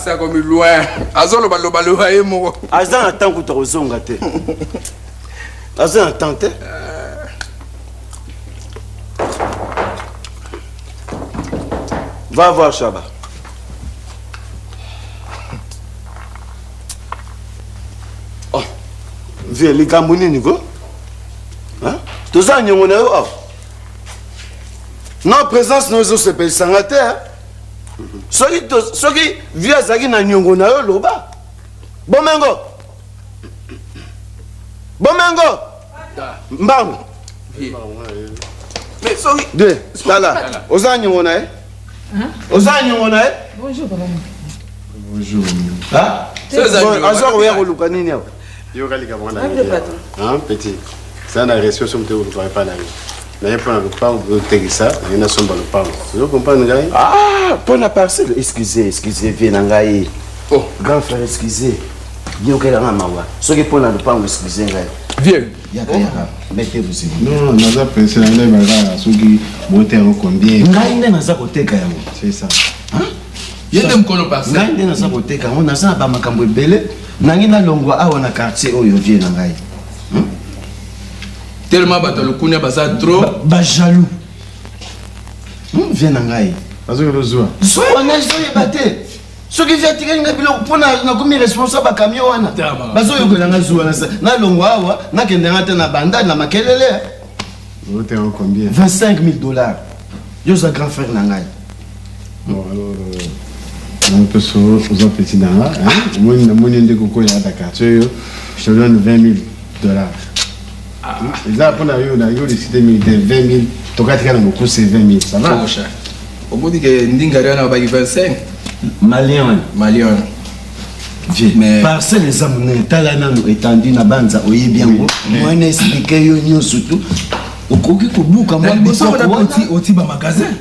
ça comme loin. Azolo balobalo mo. Azan attend que tu ozonga te. Azan attend te. Va voir Chaba. Oh. Viens les Camerounais niveau. Hein? Tout ça n'y on est oh. Non présence nous autres c'est sangateur. Soki via zaki na nyongo na yo loba. Bomengo. Bomengo. Mbangu. Mais soki de là. Ozanyo on a. Ozanyo on a. Bonjour papa. Bonjour. Ah? Azor oya koluka nini awa? Yo kalika mwana. Hein petit. Ça na reçu sur te koluka pas na. Mais pour le pain, vous avez ça, il y a un sombre le pain. Vous comprenez? Ah, pour la parcelle, excusez, Vienangaï. Oh, grand frère, excusez. Bien que la maman, ce qui pour le pain, excusez. Viens. Mettez-vous ici. Non, nous avons pensé à un ceux qui montent au combien. C'est ça. Il y a des colons passés. On a ça, on a longwa à un quartier où il vient. Tellement le kounia basa trop jaloux. Viens nangai. Parce que le zoa. On a joué batté. Ce qui vient tirer pour na comme responsable à camion wana. Bazo yo kolanga zoa na longwa wa na kendanga na banda na makelele. Vous êtes en combien? $25 000. Yo sa grand frère nangai. Bon alors on peut se aux petits dans là, hein. Moi de coco là Dakar. Je te donne $20 000. Les gens pour la cité militaire 20 000, tu as beaucoup c'est 20 000, ça va? Au bout de Ndingaria na 25 Malien. Mais parce que les amours talana nous étendu na banza oye bien moi on expliquer yo nyo surtout okoki kobuka moi biso na oti ba magasin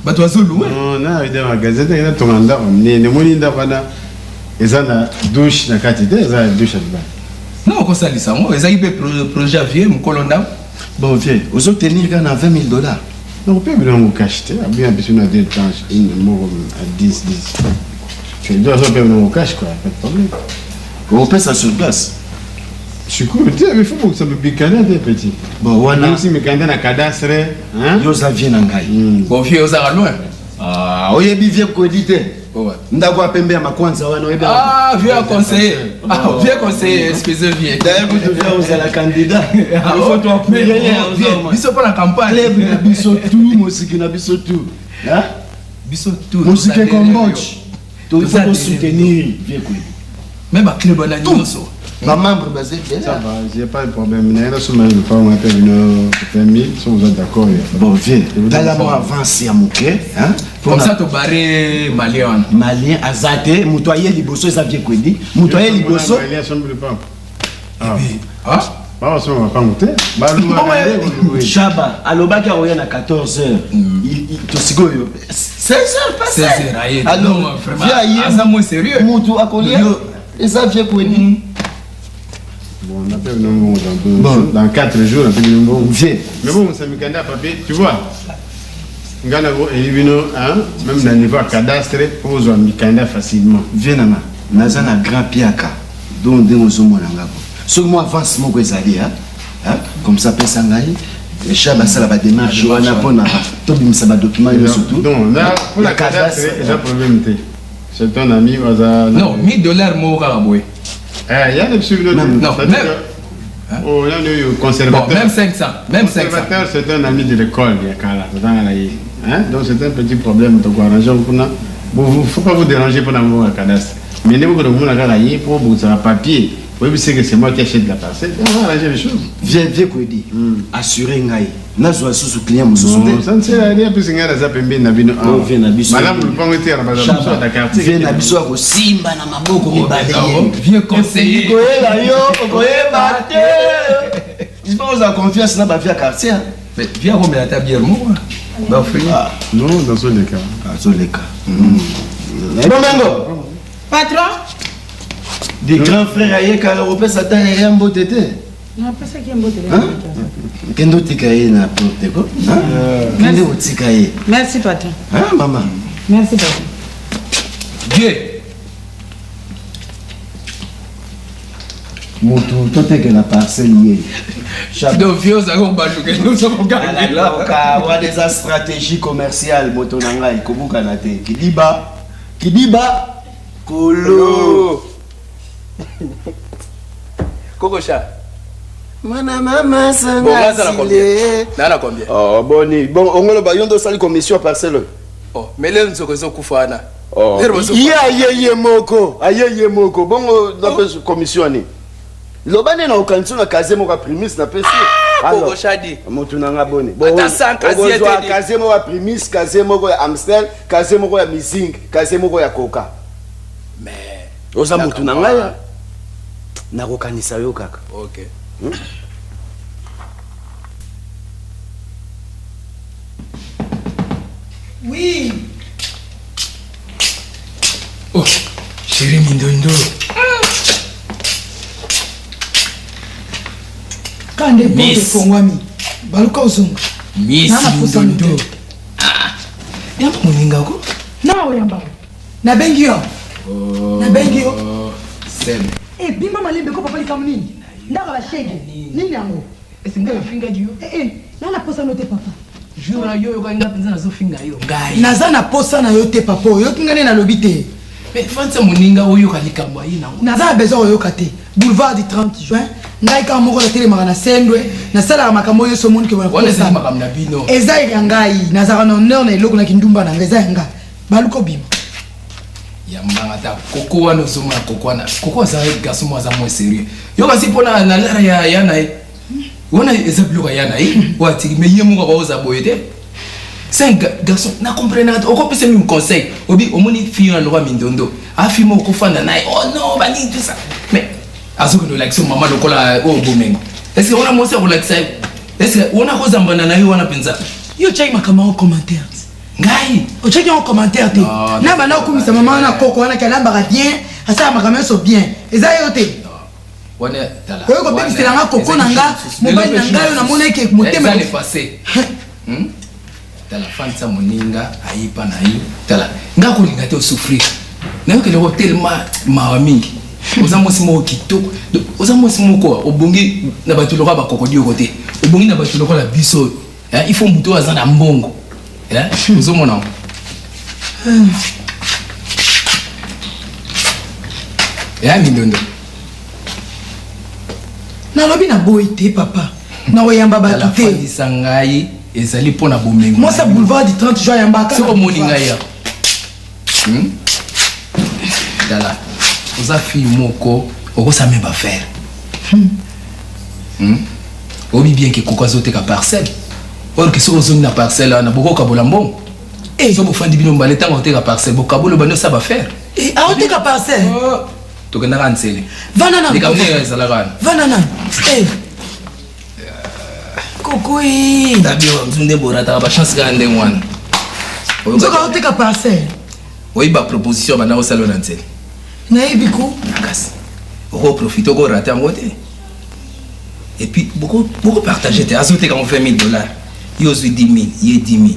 ba to azolo non na ide magasin te na tonganda ne moni ndakana ezana douche na katite ezana douche ba. Non, comme ça, ils ont projet à vie, mon colonel. Bon, viens, vous obtenir quand à $20 000. Non, on peut me cacher. Bien, besoin de deux temps, une mort à 10. Tu dois faire mon cash, quoi, pas de problème. On paie ça sur place. Je suis cool, mais il faut que ça me pique des petits. Bon, voilà. Même si mes candidats à cadastre, hein? Yo, ça vient en gaille. Bon, vieux, ça va loin. Ah, oui, bien coédité. Ndako apembe ma kwanza wana oyebi. Ah, vieux conseiller. Ah, vieux conseiller, excusez vieux. D'ailleurs, vous devez vous la candidat. Il faut toi appeler. Biso pour la campagne. Lève biso tout, musique na biso tout. Hein? Biso tout. Musique Cambodge. Tout il faut soutenir vieux quoi. Même à club on a tout. Ma membre basé bien. Ça va, j'ai pas de problème. Là sur ma pas on appelle une 20 000, si vous êtes d'accord. Bon, vieux. Dans la moi avance à mouké, hein? Comme ça tu barré malien. Malien azate, mutoye liboso ça vient quoi dit? Mutoye liboso. Malien semble pas. Ah. Ah? Bah on va pas monter. Bah Chaba, alobaki aroya na 14h. Il tosigoyo. 16h passé. 16h. Alors, vraiment. Ça moins sérieux. Mutu akolia. Et ça vient quoi dit? Bon, on appelle le nom dans 4 jours, on appelle le nom. Mais bon, c'est un candidat papier, tu vois. Même dans le niveau cadastre, pour vous un candidat facilement. Viens, Naza na grand piaka. Donc, nous sommes là. Ce que moi avance, mon goizali, comme ça, Pessangaï. Les chats, ça la démarche. On a pas tout le monde document surtout. Donc, là, pour la cadastre, il y a un problème. C'est ton ami, non, $1000 mon raboué. Il y a des pseudo. Non, même. Oh, il y a un conservateur. Bon, même 500. Même 500. Conservateur, c'est un ami de l'école, donc c'est un petit problème. Donc, arranger pour nous. Il ne faut pas vous déranger pour l'amour à cadastre. Mais ne vous pas pour vous un papier. Oui, c'est que c'est moi qui achète la parcelle. On va arranger les choses. Viens, quoi dit. Assurer Ngaï. Nazo sous client, mon ça ne sert à rien, plus que ça peut bien nabino. Madame, vous pouvez dire à madame, la carte. Viens à Bissou, au Simba, na Maboko, vieux conseiller. Il faut vous avoir confiance dans ma vie à quartier. Mais viens remettre la table hier, moi. Non, dans tous les cas. Dans tous les cas. Domingo. Patron. Des grands frères aïe, car l'Europe s'attend à rien beau tété. Non, pas ça qui est beau tété. Kendo tikaye na protego. Kendo tikaye. Merci patron. Hein maman. Merci patron. Dieu. moto toteke la parcelle yé Donc vieux ça on va jouer nous sommes gagner là. wa des stratégies commerciales moto nanga ikobuka na te kidiba kolo Coco chat. Mana mama sanga Bon là ça la combien? Là combien? Oh boni bon ongolo ba yondo sali commission parcelle. Oh mais là nous sommes kufana. Oh ye moko bongo na pe commission ni. Lobane na okanso na kaze moko primis na pesi. Coco chadi. Moto nanga boni. Ata sans casier te. Kaze moko primis, kaze moko ya Amstel, kaze moko ya Missing, kaze moko ya Coca. Mais oza moto nanga ya na kokanisa yo kaka. OK. Oui. Oh, chérie Mindondo. Quand des bons Miss. de Fongwami. Baluka Ozonga. Miss Nana posa Mindondo. moto. Ah. Y'a moninga ko? Na oyamba. Na bengi yo. Na bengi yo. Sem. Eh bimba malembe ko papa likamu nini? Ndaka ba shege. Nini yango? Esinga finga jiyo. Nana posa no te papa. Jura yo yo kanga pinza na zo finga yo. Ngai. Naza na posa na yo te papa. Yo kingane na lobi te. Mais fansa moninga oyo kalikambo ayi nango. Naza besoin oyo kate. Boulevard du 30 juin. Ngai ka moko la télé makana sendwe. Na sala makambo yo so monde ke Wana sema makambo na bino. Eza ya ngai. Naza na honneur na eloko na kindumba na ngai eza ya ngai. Baluko bima. Yamba ta koko wana zoma koko wana. Koko za garçon mo za mo sérieux. Yo kasi pona na lara ya yana e. Wana eza bloka yana e. Wati me yemu ko ba oza boyete. C'est un garçon na comprendre au ko pese mi conseil. Obi omoni fille en loi Mindondo. A fille mo ko fanda na. Oh non, bani tout ça. Mais azuko no like so mama lokola o bomengo. Est-ce que on a monté relax? Est-ce que on a ko zambana na yo wana penza? Yo check makama en commentaire. Ngai, O check en commentaire te. Na bana okumisa mama na koko wana kala ba bien. Asa makama so bien. Eza yo te. wana tala. Oyo ko bebisela nga koko na nga, mobali na nga yo na mona ke motema. Ça n'est passé. Tala fansa moninga aipa na yo. Tala. Nga ko linga te souffrir. Na yo ke le hotel ma mingi. Oza mosi mo kitoko. Oza mosi mo ko obongi na batu loka ba kokodi yo kote. Obongi na batu loka la biso. Il faut muto azana mbongo. Ozo mona. Mindondo. Na lobi na boy te papa. Na oyamba ba La te. fandi sangai ezali pona bomengo. Moi ça boulevard du 30 juin yamba ka. Soko moninga ya. Dala. Oza fille moko oko sa même affaire. Obi bien que koko azote ka parcelle. Or que so ozongi na parcelle na boko kabola mbongo. So bo fandi bino mbale tanga ote ka parcelle bo kabolo bano sa ba faire. A ote ka parcelle. To kena kansele. Vanana. Dikamne ya zalagan. Vanana. Koko Tabio mzunde borata ba chance ga ndeng wana. Nzoka ote ka parcelle. Oui ba proposition bana au salon ansel. Na ebiko. Nakasi. Oko profiter ko rater ngote. Et puis beaucoup partager tes azote quand on fait $1000. Yo zo 10 000, yé 10 000.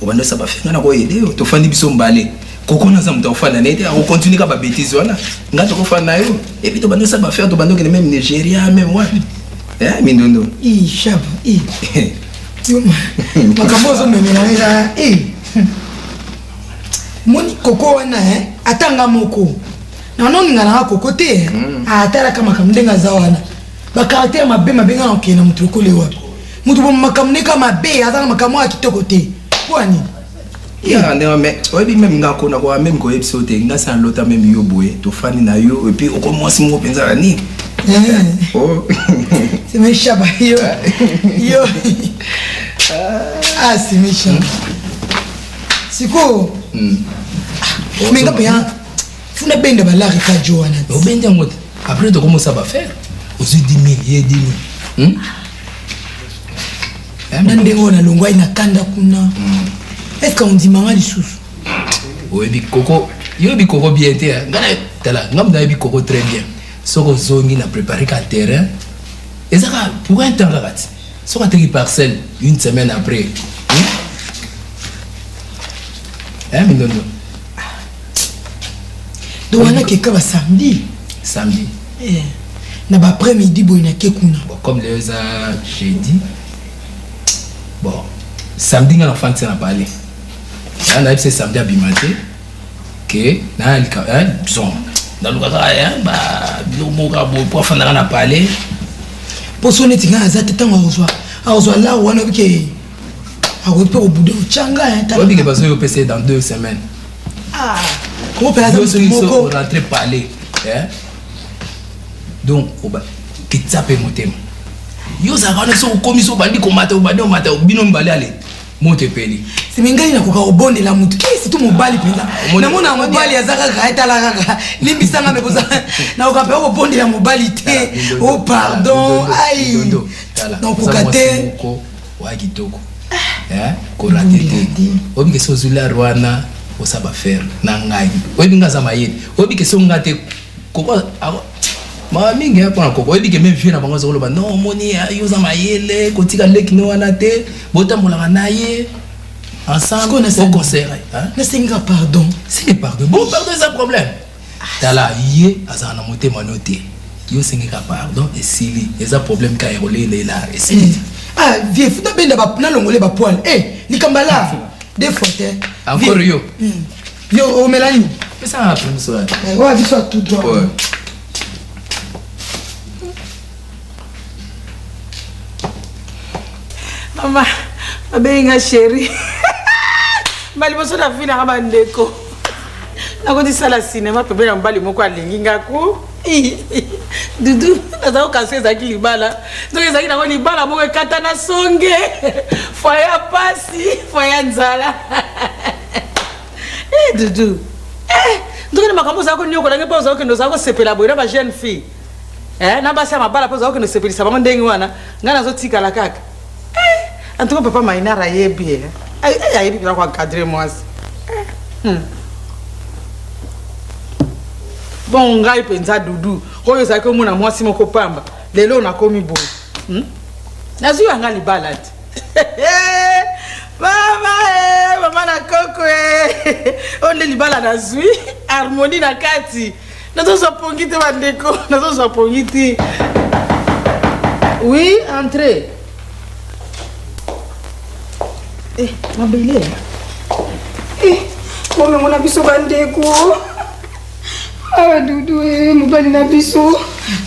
Obando ça ba faire na ko aider to fandi biso mbale. Koko na zamu to fanda nete on continue ka ba bêtise wana. Nga to ko fanda yo. Et puis to bando ça ba faire to bando que même Nigeria même ouais. Mindondo. Chab. Makambo zo memela eza Moni koko wana atanga moko. Na noni ngana koko te. Atala kama kamdenga za wana. Ba caractère mabe mabenga na okena mutu ko lewa. Mutu bo makamne kama be atanga makamo akitoko te. Kwani? Ya ndema me obi même nga ko na ko même ko episode nga sa lota même yo boye to fani na yo et puis oko mwasi mo penza ni. Oh. C'est mes chaba yo. Yo. Ah, c'est méchant. Siko. Mais nga bien. Funa bende balari ka Joana. O bende ngote. Après to comment ça va faire? Aux 10 000, yé 10 000. Nandengo na longwa ina kanda kuna. Est-ce qu'on dit manga lisusu? Oui, bi koko, yo bi koko bien te. Ngana tala, ngam na bi koko très bien. Soko zongi na préparer ka terrain. Et ça pour un temps là. Soko teki parcelle une semaine après. Mindondo. Donc on a quelqu'un va samedi. Samedi. na ba après-midi boy na kekuna. Bon, comme les jeudi. Bon, samedi on a fait ça parler. Là, on a fait samedi à Bimate. Que na disons dans le cas bah bilomoka pour faire na parler. Pour son étinga azate tant à là on a vu que a repère au bout de changa on dit que parce que PC dans 2 semaines. Ah, comment par exemple on rentrer parler hein. Donc on va kitsape motem. Yo ça va so commission bandi ko mata mata bino mbali ale monte peli. C'est mingai na koka obonde la mutu. C'est tout mobali penda. Na mona mobali azaka gaita la kaka. Limbisanga mekoza. Na okape obonde la mobali te. Oh pardon. Aïe. Donc kokate ko wa kitoko. Hein? Ko ratete. Obi ke sozula Rwanda osaba faire na ngai. Obi ngaza mayete. Obi ke so ngate koko ma mingi hapo na koko obi ke même vie na bango zolo ba non moni yoza mayele kotika leki no wana te botambola na ye ensemble au concert hein na singa pardon c'est pardon bon pardon c'est un problème tala ye azana motema noté yo singa pardon et sili c'est un problème ka erolé là et sili ah vieux faut benda ba na longole ba poil likambala des fois encore yo o melani c'est ça après ça ouais vie soit tout droit Mama, abenga chérie. Mbali moso na fina kama ndeko. Nakoti sala cinéma pebe na mbali moko alinginga ko. Dudu, nazao kaseza kilibala. Donc ezaki na koni bala moko kata na songe. Foya pasi, foya nzala. Dudu. Donc na makambo zako nyoko lange pa uzako ndo zako sepela boira ba jeune fille. Na basi ya mabala pa uzako ndo sepelisa bango ndengi wana. Ngana zo tika la kaka. En tout cas, papa m'a une araye bien. Aïe, il va encadrer moi. Bon, gars, il pense à Doudou. Quand il s'est comme moi, si mon copain, les lots n'a commis beau. Nazu a un balade. Maman, la coco, on est balade à Zui, harmonie na kati. Nous sommes pongiti, Mandeko, nous sommes pongiti. Oui, entrez. Ma belle. Mama mona biso bandeko. Ah Dudu mobali na biso.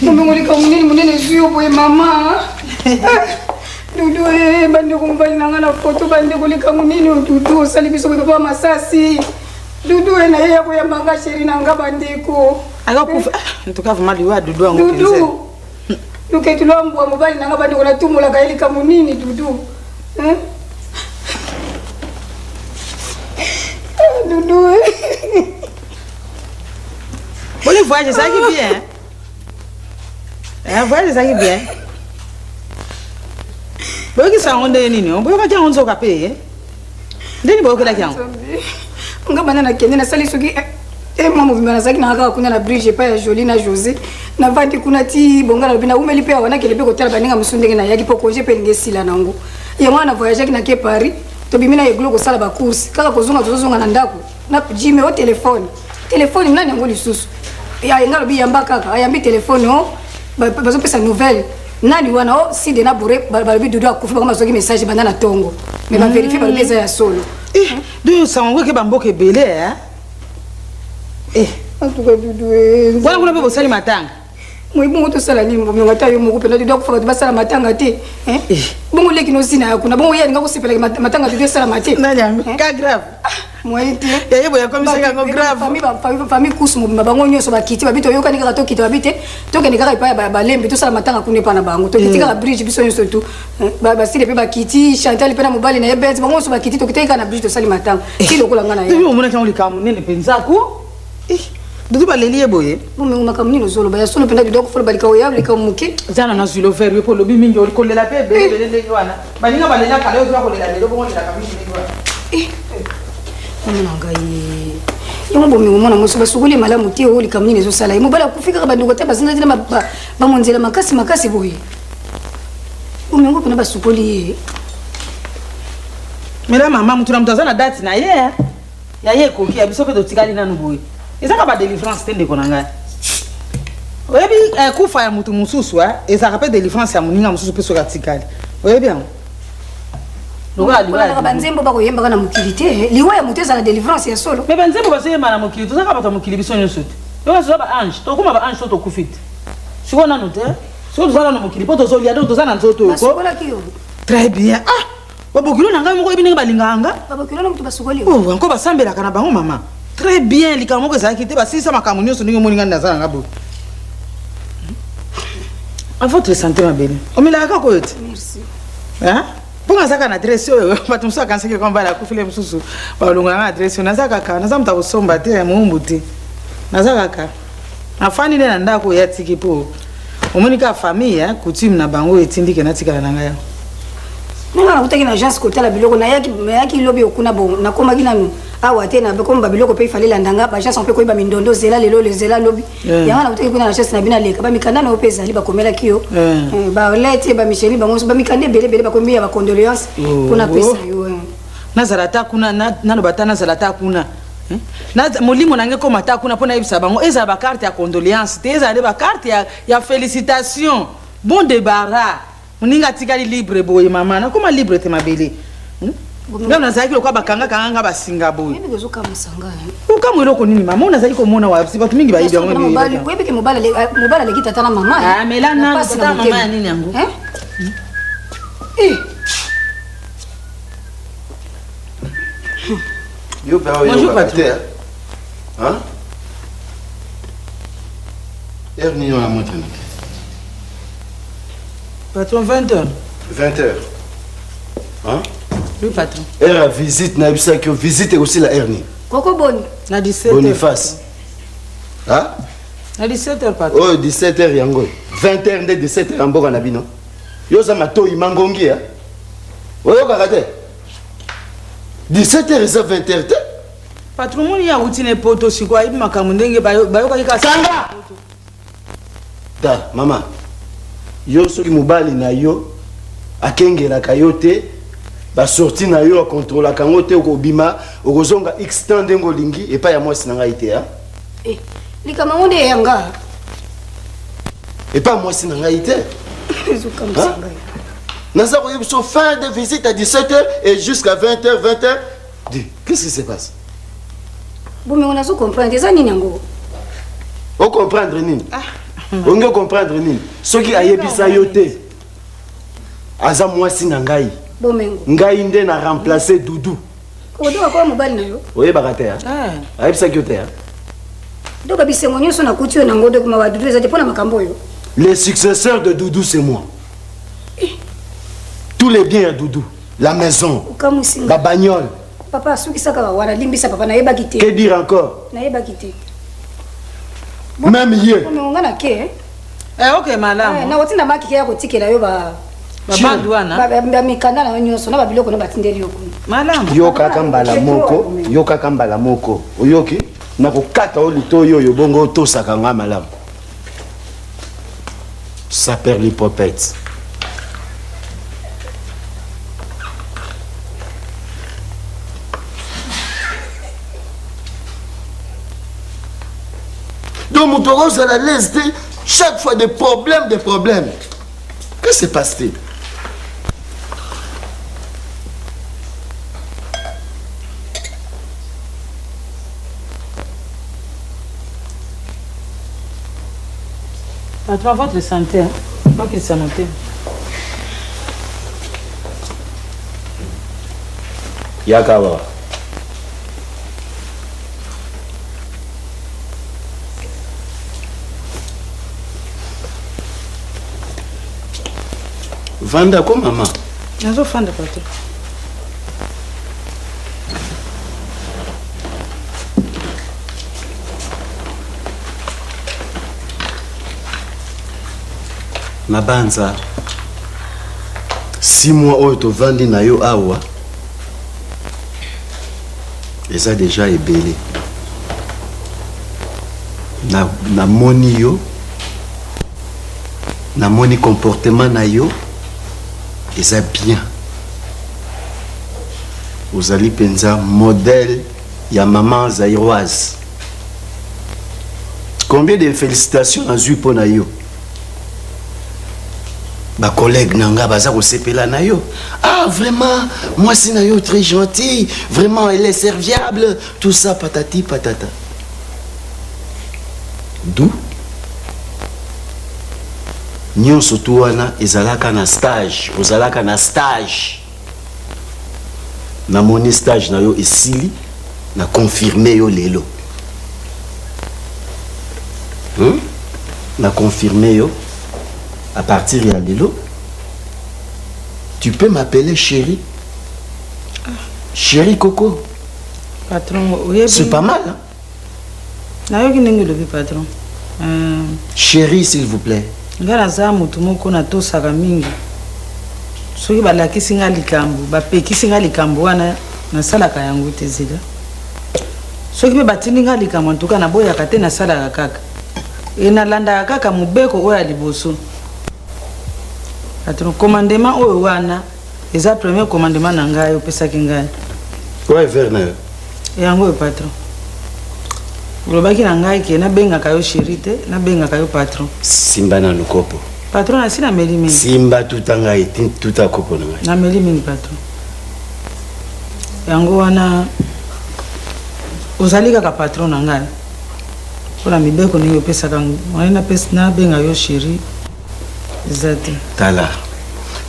Mama ngoli ka munene zuyo boye mama. Dudu bandeko mobali na ngana photo bandeko lika munene Dudu osali biso boye papa masasi. Dudu na yeye ko ya manga sheri na nga bandeko. Aga kufa. En tout cas vraiment liwa Dudu ango penze. Dudu. Luketulombo mobali na nga bandeko na tumula ka lika munene Dudu. Doudou. Bon, le voyage, ça qui bien. Un voyage, ça qui bien. Bon, qui ça, on est nini? On peut pas dire on s'en capé. Deni beaucoup la kian. On va banana kende na sali soki. Maman vimba na saki na kaka kuna na bridge pa ya Jolie na José. Na vandi kuna ti bonga na bina umeli pe wana kelebe ko tala baninga musundenge na yaki po congé pe ngesila nango. Ya mwana voyage ki na ke Paris. To bimina yeglo ko sala ba course kaka ko zunga na ndako na jime o téléphone nani ngoli susu ya ngalo bi yamba kaka ayambi téléphone o bazo pesa nouvelle nani wana o si de na bure ba bi Dudu akufa kama soki message banda na tongo mais ba vérifier ba pesa ya solo du sango ke bamboke belé en tout cas Dudu wala kuna pe bosali matanga moi bongo to sala ni mo ngata yo mo kupenda Dudu akufa ba sala matanga te bongo leki no sina kuna bongo yeye ngako sipela matanga Dudu sala mate nani ka grave moi te yeye boya comme ça ka grave famille kusu mo bango nyoso bakiti babito yo kanika to kiti babite to kenika ka ba lembe to sala matanga kune pa na bango to kitika ka bridge biso nyoso tu ba sile pe bakiti Chantal pe na mobali na yebet bango so bakiti to kitika na bridge to sala matanga ti lokola ngana ye yo mona ka ulikamu nene penza ko Dudu baleli boye mume umakamuni nozolo baya solo penda Dudu kufola balika oyable ka muke zana na zulo verbe po lobi mingi ol kolela pe belele wana baninga balela kala yo kwa kolela lelo bongo la kabisi ni wana mama ngai yo mbo mi mona moso basukuli malamu ti oli kamuni nezo sala mo bala kufika ba ndugo te bazinga tina ba monzela makasi boye mume ngo pena basukuli mela mama mutuna mutazana date na ye ya ye koki abiso ke dotikali nanu boye ezaka ba délivrance tende konanga oyebi kufa ya mutu mosusu ezalaka mpe délivrance ya moninga mosusu mpe soki atikali oyebi yango lokalaka banzembo bakoyembaka na mokili te liwa ya motu ezala délivrance ya solo me banzembo bazoyemba na mokili tozaka bato ya mokili biso nyonso te yoka toza baange tokóma baange to tokufi te sikoyo nano te sikoyo toza nano mokili mpo tozolia donc toza na nzoto basokolaki yo très bien babokilo na ngai moko yebi ndenge balinganga babokilo na motu basokoli anko basambelaka na bango mama très bien likambo moko ezalaki te basilisa makambo nyonso ndenge omoni ngai naza nanga boye a votre santé mabele omelaka kaka oyo te mpo nazaka na adresse oyo bato mosusu akansaki kombala akufile mosusu balongola nga adresse oyo naza kaka naza moto akosomba te moumbu te naza kaka afandi nde na ndako oyo atiki mpo omoni kaka famille coutume na bango oyo etindike natikala na ngai nanga nakutaki na agence kotala biloko nayaki lobi okuna bon nakomaki nanu awa te na comme babiloko mpe ifale landanga baagence mpe koyeba mindondo zela lelo lezela lobi yanga nakutaki kuna na agence na bino aleka bamikanda na yo mpe ezali bakomelaki yo balete bamicheli bango nyonso bamikanda ebelebele bakomi ya bacondoléance mpona pesa yo nazala ta kuna naloba ta nazala ta kuna molimo nange koma ta kuna mpona yebisa bango ezala bakarte ya condoléance te ezala nde bakarte ya félicitation bon débarras moninga atikali libre boye mama nakoma libre te mabele nga nazalaki lokwa bakangakanga nga basinga boye okamu eloko nini mama o nazalaki komona wasi bato mingi bayebi yangoyebike mobala aleki tata na mama mela nano tata mama ya nini yango yo mpe aoyoka te heure nini wana montana te patron 20h 20h oui patron heure ya visite nayebisaki yo visite ekosila heure nini koko boni na 17h boniface na 17h patron oyo 17h yango 20h nde 17h ya mboka na bino yo oza matoi mangongi oyokaka te 17h eza 20h te patron moni ya uti na epoto siko ayebi makambo ndenge bayokaki kasanga ta mama yo soki mobali na yo akengelaka yo te basorti na yo akontrolaka yango te okobima okozonga x temps ndenge olingi epai ya mwasi na ngai te likambo yango nde yanga epai ya mwasi na ngai te naza koyebi so fin de visite à 17h et jusqu'à 20h 20h dis qu'est-ce qui se passe bomengo nazo comprendre eza nini yango ocomprendre nini onge ocomprendre nini soki ayebisa yo te aza mwasi na ngai bomengo ngai nde na remplacer dudu odoka kwa mobali na yo oyebaka te ayebisaki yo te doka bisengo nyonso nakuti yo nango dokuma wa dudu eza te mpona makambo oyo le successeur de Doudou c'est moi tous les biens à Doudou la maison la bagnole papa asukisaka wana limbisa papa nayebaki te que dire encore nayebaki te même ye omengonga na ke ok malamu na otinda makike ya kotikela yo babandu wana bamikanda na yo nyonso na babiloko na batindeli yo kuna malamu yo kaka mbala moko oyoki nakokata o litoyi oyo bongo otosaka nga malamu saperlipopete donc moto akozala l'aise te chaque fois des problèmes que se passe-t-il patron votre santé pas qu'il s'en note yakawa vanda ko mama nazofanda patron mabanza 6 mois oyo tovandi na yo awa eza deja ebele namoni yo namoni comportement na yo eza bien ozali mpenza modèle ya maman zairoise Combien de félicitations à Zui pour Nayo? Ma collègue Nanga Baza au Sepela Nayo. Ah, vraiment, moi c'est Nayo très gentil. Vraiment, elle est serviable. Tout ça, patati patata. D'où? Nyon Sotouana, ezalaka na stage. Ozalaka na stage. Na mon stage Nayo esili. Na confirmé yo lelo. Na confirmé yo. À partir de lelo. Tu peux m'appeler chérie. Chérie Coco. Patron, oui. C'est pas mal, hein? Nayo ki ndenge lobi patron. Chérie, s'il vous plaît. Ngala za mutu moko na tosaka mingi. Soki balakisi nga likambo, bapekisi nga likambo wana nasalaka yango te zela. Soki pe batindi nga likambo ntuka na boyaka te nasalaka kaka. E nalandaka kaka mobeko oyo ya liboso. Patron, commandement oyo wana eza premier commandement na ngai opesaki ngai. Ouais, Werner. Yango oyo patron. Ulobaki na ngai ke nabengaka yo chéri te, nabengaka yo patron. Simba na lukopo. Patron asi na meli mingi. Simba tutanga eti tuta kopo na ngai. Na meli mingi patron. Yango wana ozali kaka patron na ngai. Pona mibeko ni opesaka ngai na benga yo chéri. Ezati. Tala.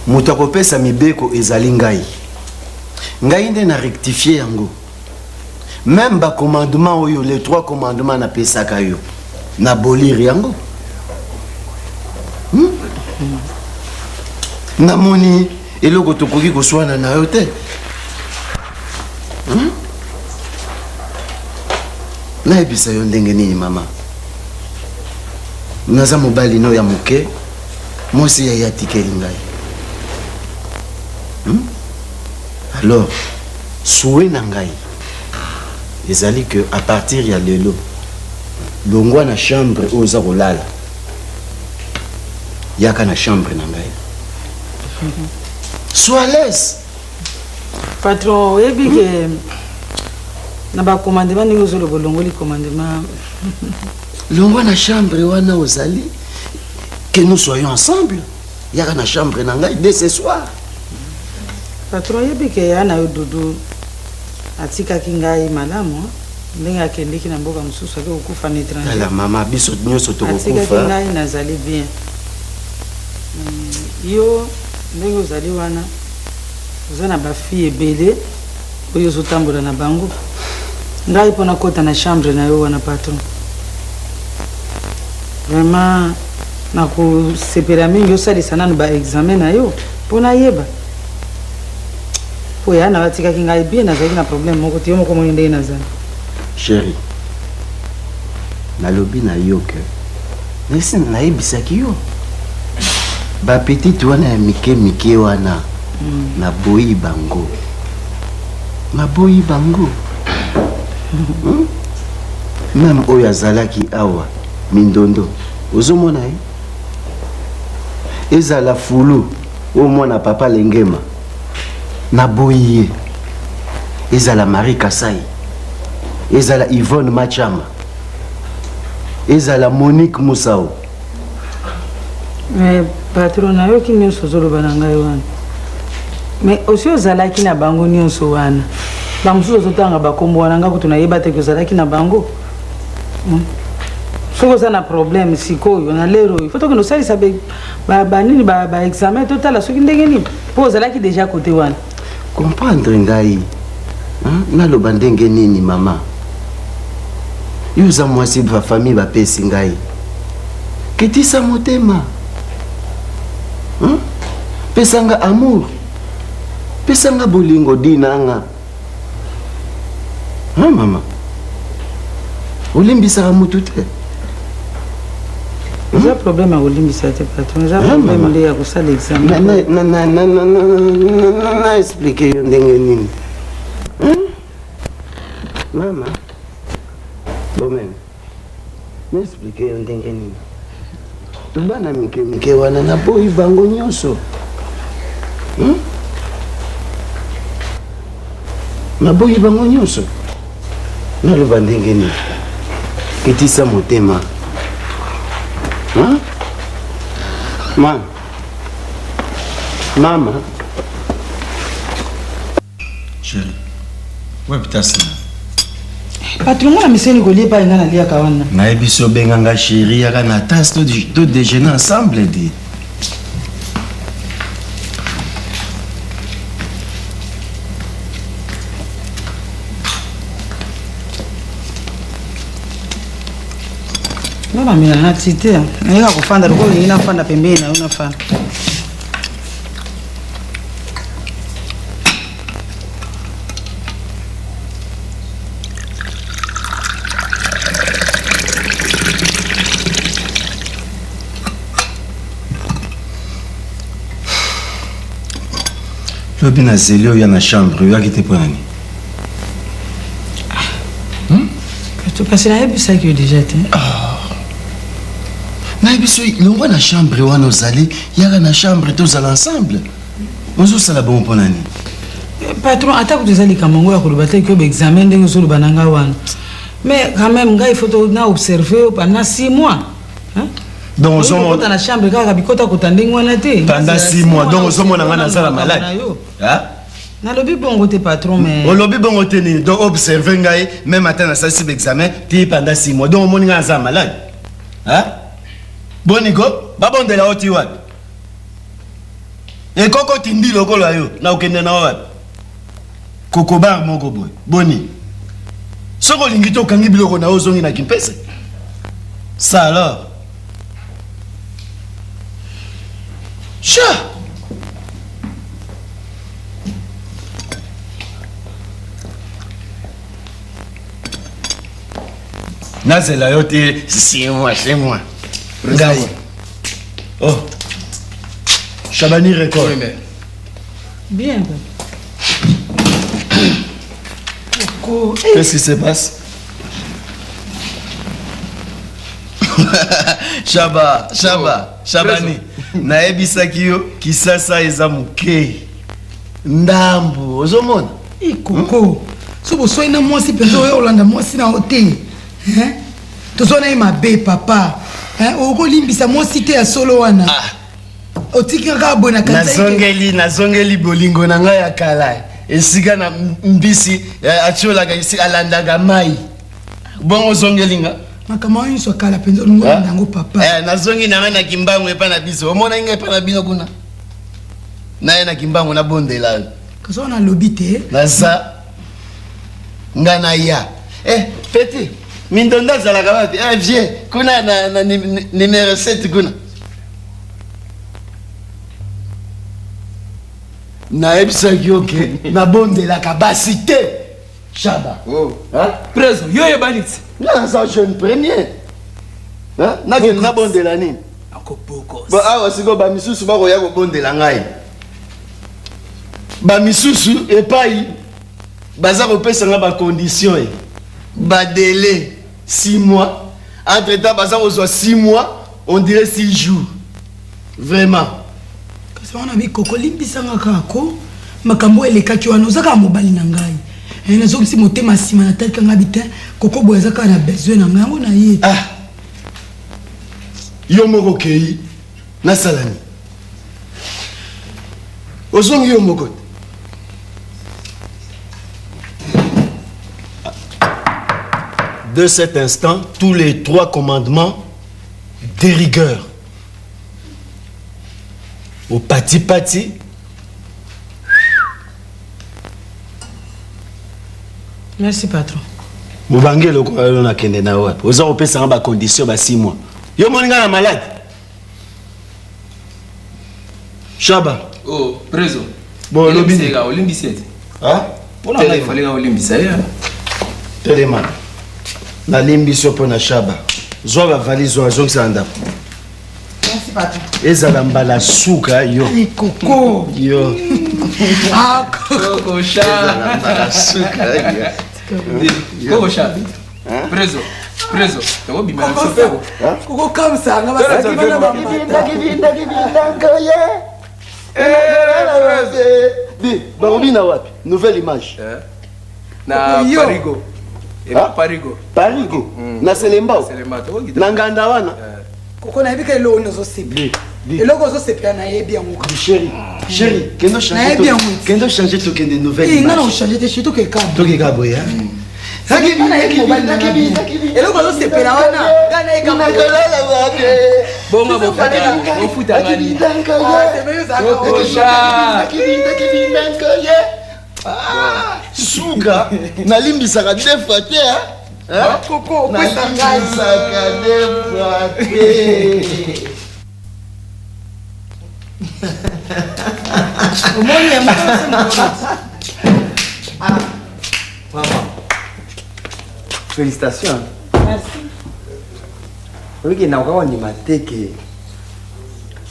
Mutu akopesa mibeko ezali ngai. Ngai nde na rectifier yango. Même ba commandement oyo, les 3 commandements na pesaka yo. Na bolir yango. Na moni eloko tokoki koswana na yo te. Na ebisa yo ndenge nini mama. Naza mobali no ya moke. Mwasi ya yatikeli ngai. Alors, souhait na ngai. Ezali que à partir ya lelo longwa na chambre oza kolala yaka na chambre na ngai. Sois à l'aise. Patron, oyebi ke na ba commandement ni ozolo bolongoli commandement. Longwa na chambre wana ozali que nous soyons ensemble. Yaka na chambre na ngai dès ce soir. Patron, oyebi ke yana yo dudu atikaki ngai malamu ndenge akendeki na mboka mosusu ake kokufa na étranger. Ala mama biso nyonso tokokufa. Atikaki ngai nazali bien. Yo ndenge ozali wana oza na bafille ebele oyo ozotambola na bango. Ngai mpona kota na chambre na yo wana patron. Vraiment nakosepela mingi osalisa nanu ba examen na yo mpona yeba. Po yana batikaki ngai bien nazali na problème moko te yo moko moni ndenge nazali. Chérie, nalobi na yo ke nesi nayebisaki yo bapetite wana ya mike wana naboyi bango même oyo azalaki awa mindondo ozomona ye ezala fulu oyo mwana papa lengema naboyi ye ezala Marie Kasai ezala Yvonne Machama ezala Monique Moussao. Mais patron na yo ki nyonso ozoloba na ngai wana mais osi ozalaki na bango nyonso wana bamosusu ozotanga bakombo wana nga kutu nayeba te ozalaki na bango. Soki oza na problème sikoyo na lero oyo foto kende osalisa banini baexamen totala soki ndenge nini mpo ozalaki déjà kote wana. Comprendre ngai naloba ndenge nini mama yo oza mwasi bafamille bapesi ngai ketisa motema pesanga amour pesanga bolingo dinanga mama olimbisaka mutu te. Eza problème ya kolimbisa te patron, eza problème nde ya kosala examen. Na explique yo ndenge nini mama bomene na explique yo ndenge nini tobana mike wana naboyi bango nyonso naboyi bango nyonso naloba ndenge nini ketisa motema Hein? Maman. Chérie. Ouais, putain, ça. Patron, moi, monsieur Nicolas, pas une année à Kawana. Naebiso benganga chérie, yaka na tasse, tout déjeuner ensemble, dit. Baba mina na tite. Nanga kufanda roko ina fanda pembeni na una fanda. Lobi na zelio ya na chambre, yo akite pour nani. Tu passes la ebisa qui déjà été. Naebiso longo na chambre wana ozali, yaka na chambre tous ensemble. Ozo sala bon pour nani. Patron, attaque des alika mango ya kolobata ki examen ndenge zo bananga wana. Mais quand même nga il faut na observer pendant 6 mois. Hein? Donc on dans la chambre kaka bikota kotandinga wana te. Pendant 6 mois, donc on mona ngana sala malade. Hein? Na lobi bongo te patron mais. On lobi bongo te ni donc observer ngai même matin na sala examen, ti pendant 6 mois. Donc on mona ngana sala malade. Hein? Boniko, babonde la oti wapi? E koko tindi lokolo ayo na okende na wapi? Koko bar moko boy. Boni. Soko lingito kangi biloko na ozongi na kimpese. Ça alors. Cha. Nazela yote c'est moi. Regarde. Oh. Chabani record. Oui, mais. Bien. Qu'est-ce qui se passe? Shabani. Naebisaki yo kisasa eza muke. Ndambu, ozomona? Ikoko. Sobo soina mwasi penzo yo olanda mwasi na hotel. Hein? Tozona ye mabe papa. Hein? Oko limbisa mwasi te ya solo wana. Otiki nga bona kanza. Nazongeli bolingo na ngai ya kala. Esika na mbisi atiola isi alandaga mai. Bon ozongelinga. Makama yinso kala penzo ngona ndango papa. Nazongi na na kimbango epa na biso. Omona inga epa na bino kuna. Na na kimbango na bondela. Kaso na lobite. Naza ngana ya. Petit. Mindonda zalaka wapi? Viens. Kuna na numéro 7 kuna. Naebisaki oke na bondelaka basi te Chaba. Oh. Hein? Preso, yo ye banit. Na ça jeune premier. Hein? Na bondela nini? Akopoko. Ba awa siko ba misusu ba koya ko bondela ngai. Ba misusu epai baza ko pesa nga ba condition ba délai 6 mois. Entre temps baza ko 6 mois, on dirait 6 jours. Vraiment. Wana bikoko limbisanga kako makambo elekaki wana ozaka mobali na ngai nazokisi motema nsima natalika nga bite koko boye azaka na besoin na ngai yango na ye yo moko kei nasalani ozongi yo moko de cet instant tous les 3 commandements de rigueur au pati. Merci patron. Mubangé le quoi on a kende na wapi. Oza opesa ba condition ba 6 mois. Yo moninga na malade. Chaba. Oh, preso. Bon lobi sega olimbisete. Hein? Ona la fallait ga olimbisa ya. Telema. Na limbiso pona Chaba. Zo ba valise zo zonga ndap. Merci patron. Ezala mbala suka yo. Koko. Yo. Koko sha. Ezala mbala suka yo. Koko sha. Preso. Tabo bima na sopego. Koko kamsa nga basa kibana ba. Barobina wapi? Nouvelle image. Na Parigo. Parigo. Na Selembao. Na Nganda wana. koko na ebika eloko nozosepela eloko ozosepela nayebi yango Chérie, kendo changer to kende nouvelle image. Non, changer te surtout que quand. To ke boya. Eloko ozosepela wana ngana ekama kolala wapi. Bonga bofuta ngani. Suka nalimbisaka defa te koko nalimbisaka defa te. Maman, félicitations. Merci. Oui, il y a encore un que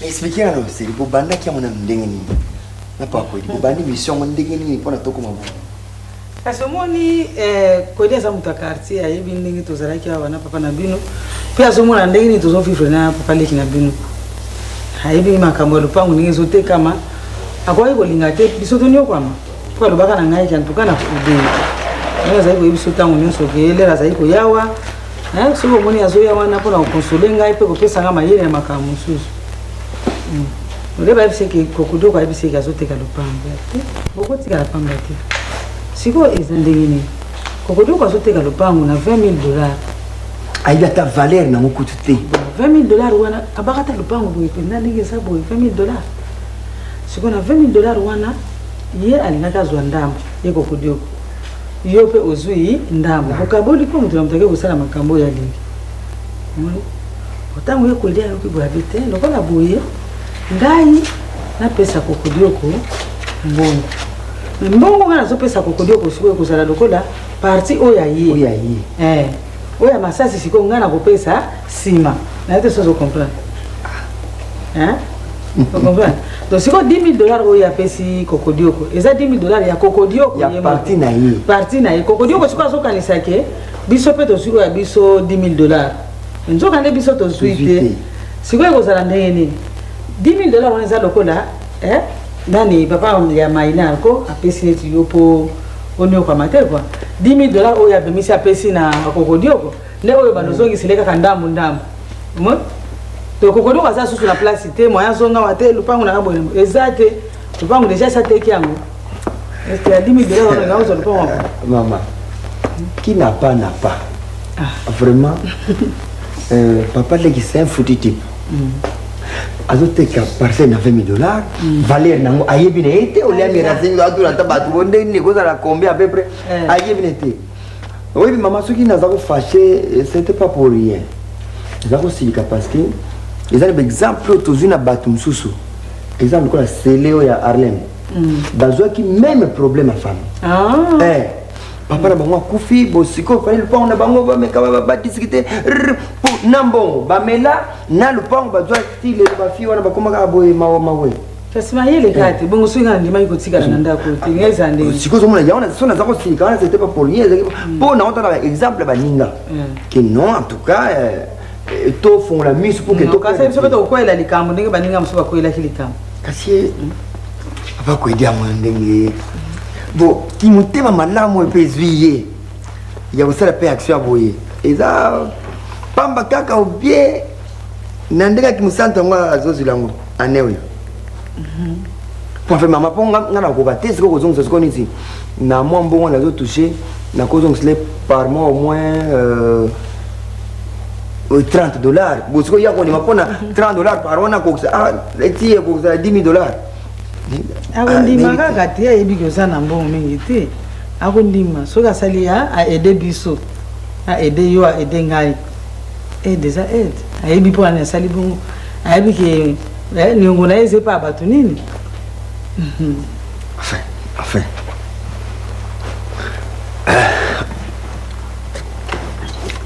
expliquer à nous, c'est le banda qui a mon ndengeni. Na pas quoi, le banda mission mon ndengeni pour la toko maman. Kasi omoni kodia muta quartier ayebi ndenge tozalaki awa na papa na bino pe azomona ndenge tozofifre na papa leki na bino ayebi makambo ya lupango ndenge ezotekama akoki kolinga te biso toniokwama po alobaka na ngai kantuka na fude ngai azali koyebi biso ntango nyonso ke elere azali koyawa soki omoni azoya wana mpona kokonsole ngai mpe kopesa ngai mayele ya makambo mosusu oleba ayebiseke kokudoko ayebiseke azoteka lupango bokotikala pamba te sikoyo eza ndenge nini kokodoko azoteka lupango na $20,000 ayibi ata valeur nango kutu te $20,000 wana abaka ata lupango boye mpenza ndenge eza boye $20,000 sikoyo na $20,000 wana ye alingaki azwa ndambo ye kokodoko yo mpe ozwi ndambo kokaboli mpo moto na moto ake kosala makambo oyo alingi otango ye kolia yoki boye abi te lokola boye ngai napesa kokodoko mbongo mbongo nga nazopesa kokodoko sikoyo kozala lokola parti oyo aye oyo ya masasi sikoyo nga nakopesa nsima naye te sozo comprendre ocomprendre donc sikoyo $10,000 oyo apesi kokodioko eza $10,000 ya kokodioko parti na ye kokodioko sikoyo azokanisa ke biso mpe tozwi oyo ya biso $10,000 nzoka nde biso tozwi te sikoyo ekozala ndenge nini $10,000 wana eza lokola nani papa ya maina ko apesi neti yo po oniokama te kwa $10,000 oyo abimisi apesi na kokodioko nde oyo banozongisile kaka ndambu mo to kokodioko aza susu na place te moya zonga wa te lupango na kabone eza te lupango deja esa teki yango est-ce que $10,000 wana ngauza lupango maman qui n'a pas vraiment papa leki c'est un foutu type azoteka parcelle na $20,000 valeur nango ayebi na ete oliami rasengo atula ta batu bonde ni koza la combien à peu près ayebi na ete oui maman soki naza ko fâché c'était pas pour rien naza ko silika parce que ils ont exemple tozui na batu mususu exemple ko la seleo ya Harlem bazwa ki même problème à femme papa na bango akufi bosiko fali lupango na bango bameka badiscuter po nambongo bamela na lupango bazwa style bafi wana bakomaka boye mawe kasi mayele kati bongo swinga ndima ikotikala na ndako te ngeza ndenge siko zomona yaona sona zako sika wana c'était pas pour rien po na onta exemple baninga que non en tout cas to font la mise pour que to kasi biso beto ko ela likambo ndenge baninga muso ko ela likambo kasi papa ko edia mwandenge bon kimutema malamu epezuye ya kusala pe action aboye eza pamba kaka obie nandeka kimusanta ngwa azozilango anewe pour faire maman ponga ngana ko baté siko kozongisa siko niti na moi mbongo na zo toucher na kozongisa par mois au moins $30 bosiko ya ko ni mapona $30 par mois na ko eti ko $10,000 akondima kaka te ayebi koza na mbongo mingi te akondima soki asali aede biso aede yo aede ngai aide eza aide ayebi mpo wana asali bongo ayebi ke niongo na ye eza epa bato nini enfin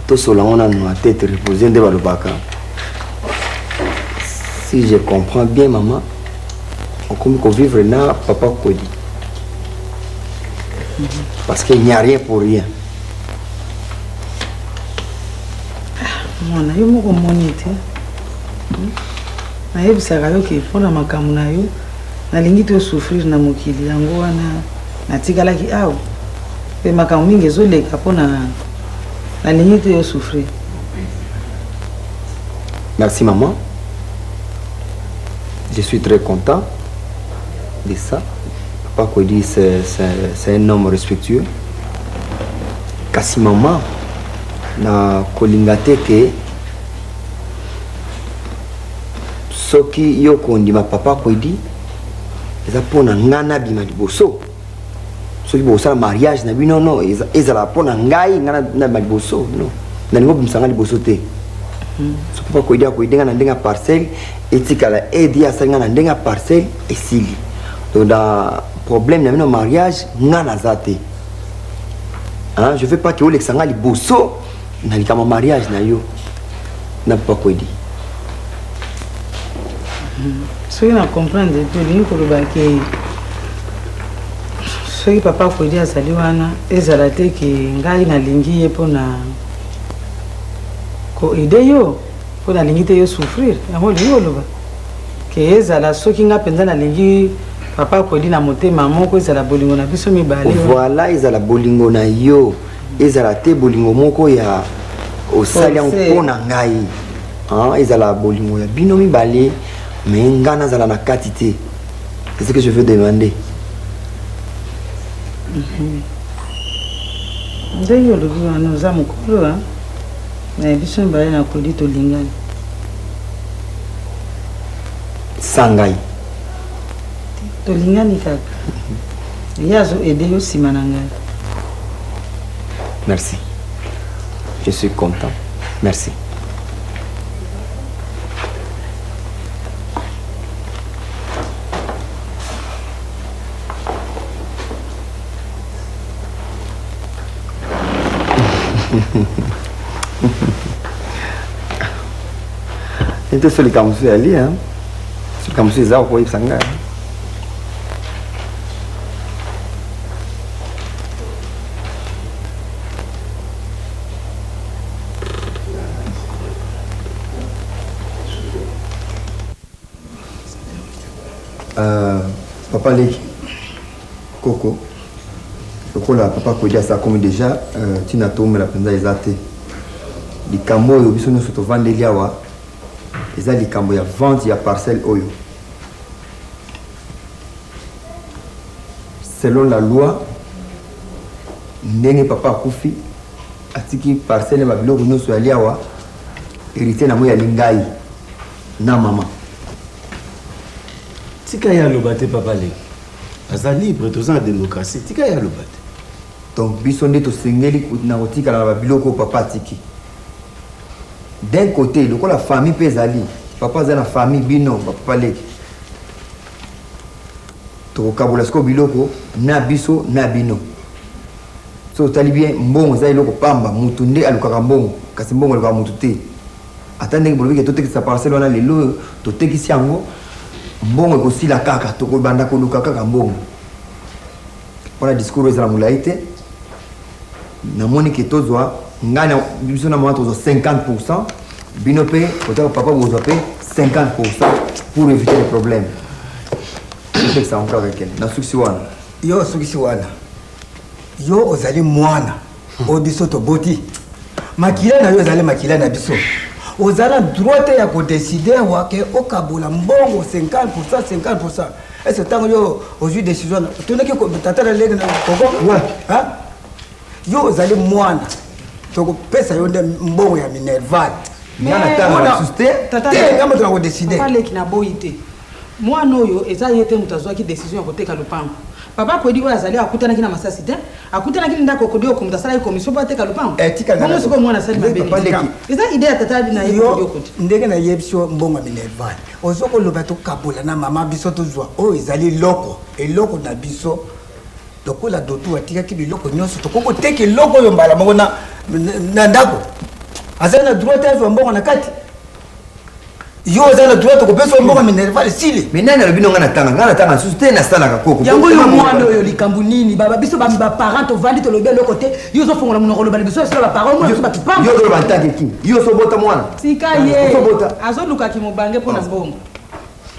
tosolango nano na tête reposée nde balobaka si je comprends bien maman on peut vivre na papa Kodi parce qu'il n'y a rien pour rien mwana yo moko moni te nayebisaka yo ke mpona makambo na yo nalingi te osouffrir na mokili yango wana natikalaki awa mpe makambo mingi ezoleka mpona nalingi te osouffrir Merci maman. Je suis très content de ça. Papa Kwedi, c'est un homme respectueux. Kasi maman, na kolingate ke soki yo kondima papa Kwedi, eza pona ngana bima liboso. Soki bosala mariage na bino non, ezala pona ngai ngana na liboso non. Na ningo bimsanga liboso te. So papa Kwedi akoidenga na ndenga parcelle etikala edi asanga na ndenga parcelle esili. Donc dans problème na bino mariage ngana zate. Hein, je veux pas que vous l'exanga liboso na likama mariage na yo. Na papa Kwedi. Soki na comprendre pe lingi koloba ke soki papa Kwedi azali wana ezala te ke ngai nalingi ye mpona koaide yo mpo nalingi te yo souffrir yango lingi koloba ke ezala soki nga mpenza nalingi papa Kwedi na motema moko ezala bolingo na biso mibale. Voilà, ezala bolingo na yo ezala te bolingo moko ya osali yango mpona ngai. Ezala bolingo ya bino mibale mais nga nazala na kati te. C'est ce que je veux demander. Ndenge olobi wana oza mokolo na biso mibale na Kwedi tolingani sangai tolingani kaka ye azoede yo nsima na ngai. Merci, je suis content. Merci. Itu sulit kamu sudah lihat, sulit kamu sudah tahu kau itu sangat. Papa Leki, Coco, lokola papa Kwedi ça comme déjà tu n'as tout mais la penza ezate. Likambo yo biso nyonso tovandeli awa eza likambo ya vente ya parcelle oyo. Selon la loi, ndenge papa akufi atiki parcelle ba biloko nyonso ya liawa hérité na mo ya lingai na mama. Tika ya lobate papa Leki. Aza libre toza na démocratie. Tika ya lobate. Donc biso nde tosengeli na kotikala na ba biloko papa atiki. D'un côté, la famille Pézali, papa a la famille Bino, papa Leki. To Kabulasko Biloko, na biso, na bino. So talibien, mbongo za iloko pamba, mutunde alukaka mbongo, kasi mbongo alukaka mutute. Atande que to teki sa parcelle wana lelo, to teki siango, mbongo ekosi la kaka, to ko banda ko lukaka kaka mbongo. Wana discours ezala mulaite. Na moni ke tozwa ngana biso na mwa tozo 50%, bino pe kota papa bozo pe 50% pour éviter les problèmes. C'est ça encore avec elle. Na suksi wana. Yo suksi wana. Yo ozali mwana. O biso to boti. Makila na yo ozali makila na biso. Ozala droit ya ko décider wa ke okabola mbongo 50%. Est-ce que tango yo aujourd'hui décision toneki ko tatala lege na koko? Ouais. Hein? Yo ozali mwana. Toko pesa yo nde mbongo ya Minerval. Ngana tanga na suste. Te ngama tuna ko décider. Papa Leki na boyite. Mwana oyo eza yete mutazwa ki décision ya koteka lupango. Papa Kwedi oyo azali akutana kina masasi te. Akutana kina ndako kodio ko mutasala commission pa teka lupango. Tika ngana. Mbongo siko mwana sali mabele. Eza idée ya tata na yebo kodio kote. Ndenge na yebisho mbongo ya Minerval. Ozoko loba to kabola na mama biso tozwa. O ezali loko. Eloko na biso. Lokola dotu atika ki biloko nyonso tokoko teke loko yo mbala moko na ndako azana droit ya mbongo na kati yo azana droit to kopesa mbongo Minerval sile menana lobino ngana tanga susu te na sala ka koko yango yo mwana oyo likambu nini baba biso ba parent to vandi to lobe le côté yo zo fongola munoko loba biso sala ba parent mo ba tupamba yo loba ntaki ki yo so bota mwana sika ye azo luka ki mobange pona mbongo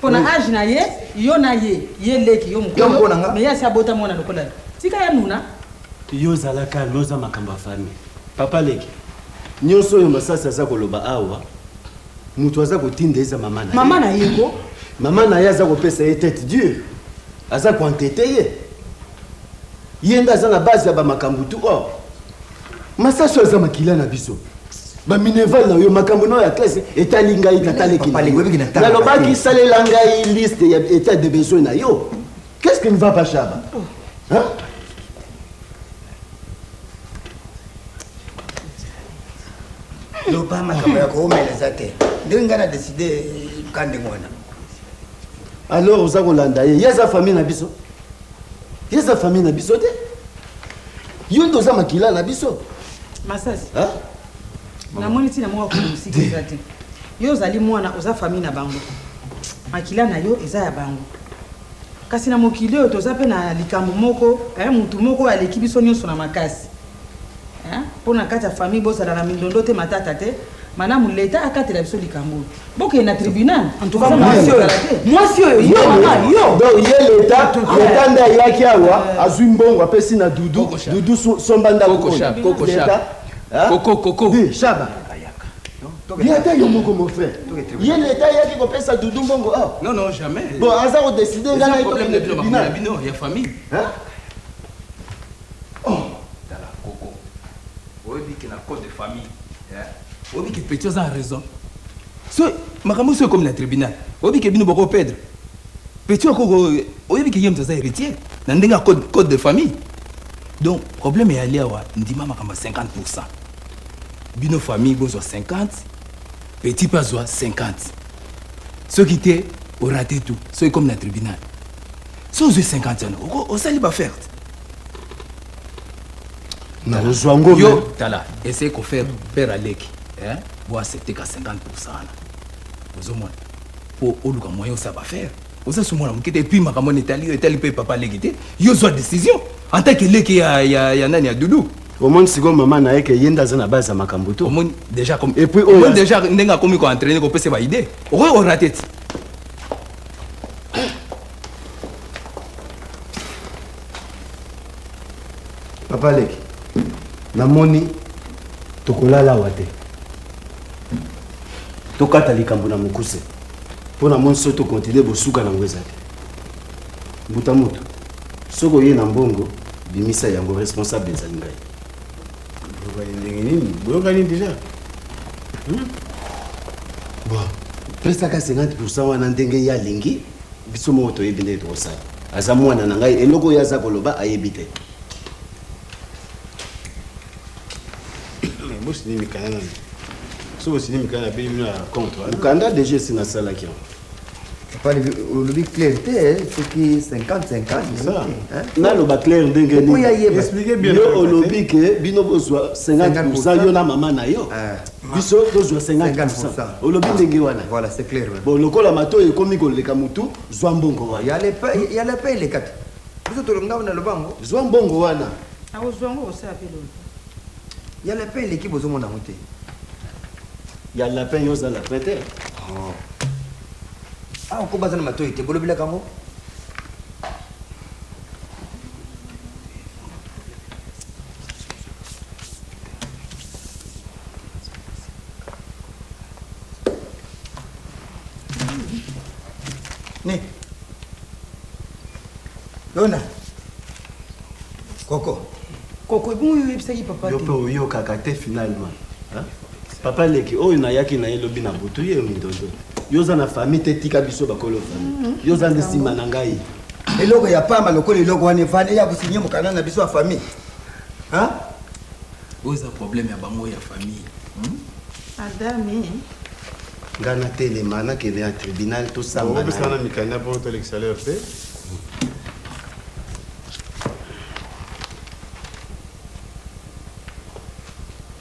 pona age na ye yo na ye Leki yo mukolo mais ya sa bota mwana lokola tika ya nuna yo zalaka loza makamba famille papa Leki nyonso yo masasi aza koloba awa mutu aza kotinda eza mama na ye. Mama na ye ko. Mama na ye aza kopesa ye tête dure. Aza koantete ye. Ye nda aza na base ya bamakambo tu. Oh. Masaso aza makila na biso. Ba minerval na yo makambo na ya classe etali ngai nataleki. Nalobaki salela ngai liste ya état de besoin na yo. Qu'est-ce qui ne va pas, Chaba? Hein? Lopa makambo ya komeleza te. Ndenge nga na décidé kande mwana. Alors oza kolanda ye. Yeza famille na biso. Yeza famille na biso te. Yo ndo za makila na biso. Masasi. Hein? Namoni tina mwa ko musiki ezate. Yo ozali mwana oza famille na bango. Makila na yo eza ya bango. Kasi na mokili oyo toza pe na likambo moko, mutu moko aleki biso nyonso na makasi. Pona kati ya famille bozala na mindondo te matata te, malamu leta akatela biso likambo. Boke na tribunal, en tout cas Mwasi oyo yo mama yo. Donc ye leta nda yaki awa azwi mbongo apesi na Dudu. Dudu sombanda Coco Coco. Di Chaba. Yata yo moko mon frère. Ye leta yaki kopesa Dudu mbongo. Non, jamais. Bon, aza ko décider ngana ito problème de tribunal. Il y a famille. Hein? Oh, dala Coco. Oui, qui na code de famille. Oui, qui petit a raison. So, makambo c'est comme le tribunal. Oui, qui bino boko perdre. Petit Coco, oui, qui yem ça héritier. Nandenga code de famille. Donc, problème est allé à ndima makambo 50%. Bino famille bozo 50, petit pas 50. Ceux qui étaient au raté tout, ceux comme le tribunal. Ceux qui 50 ans, on s'allait pas faire. Non, Zwango. Yo, tala, essayez de faire père Alek. Pour accepter qu'à 50%. Vous au moins, pour au moyen ça va faire. Vous avez souvent et puis ma camarade Italie peut papa l'équité. Yo soit décision. En tant que Lek, il y a nani à Doudou. Au moins si comme maman na que yenda za na base à makambuto. Au moins déjà comme et puis au moins déjà n'enga comme qu'on entraîner qu'on peut se valider. On raté. Papa Lek. Namoni tokolala wate. Tokata likambo na mukuse. Pona monso to continuer bosuka na ngweza te. Mbuta mutu. Soko ye na mbongo bimisa yango responsable des ngai. Vous avez déjà. Bon, presque 50% wana ndenge ya lingi biso mo to yebinde to sa. Aza mwana na ngai eloko ya za koloba ayebite. Moi je dis Mikana. So aussi Mikana be na contre. Ukanda déjà sina sala ki. Pas le big clair, c'est qui 50-50. Ça. Na lo ba clair ndenge ni. Expliquez bien. Yo olobi ke bino bozwa 50% yo na mama na yo. Biso tozwa 50%. Olobi ndenge wana. Voilà, c'est clair. Bon lokola mato ekomi koleka mutu zwa mbongo wana. Il y a les pays les quatre. Vous êtes au na le bango. Zwa mbongo wana. Ah ozwango osa apelo. Il y a les pays l'équipe aux hommes monté. Ya lapin yo za lapin te. Ah, on combat dans ma toile, tu es le camo. Ni. Dona. Coco. Coco, bon, il y a papa. Yo pe yo kakate finalement. Hein? Papa Leki, oh na yaki na yelobi na butu ye mindondo. Yoza na famille te tika biso bakolo famille. Yoza ndisima na ngai. Eloko ya pamba lokolo eloko wane fane ya kusinye mukana na biso ya famille. Hein? Oza problème ya bango ya famille. Adami. Ngana tele mana kele en tribunal tout ça. On va faire un Mikana pour te l'extérieur fait.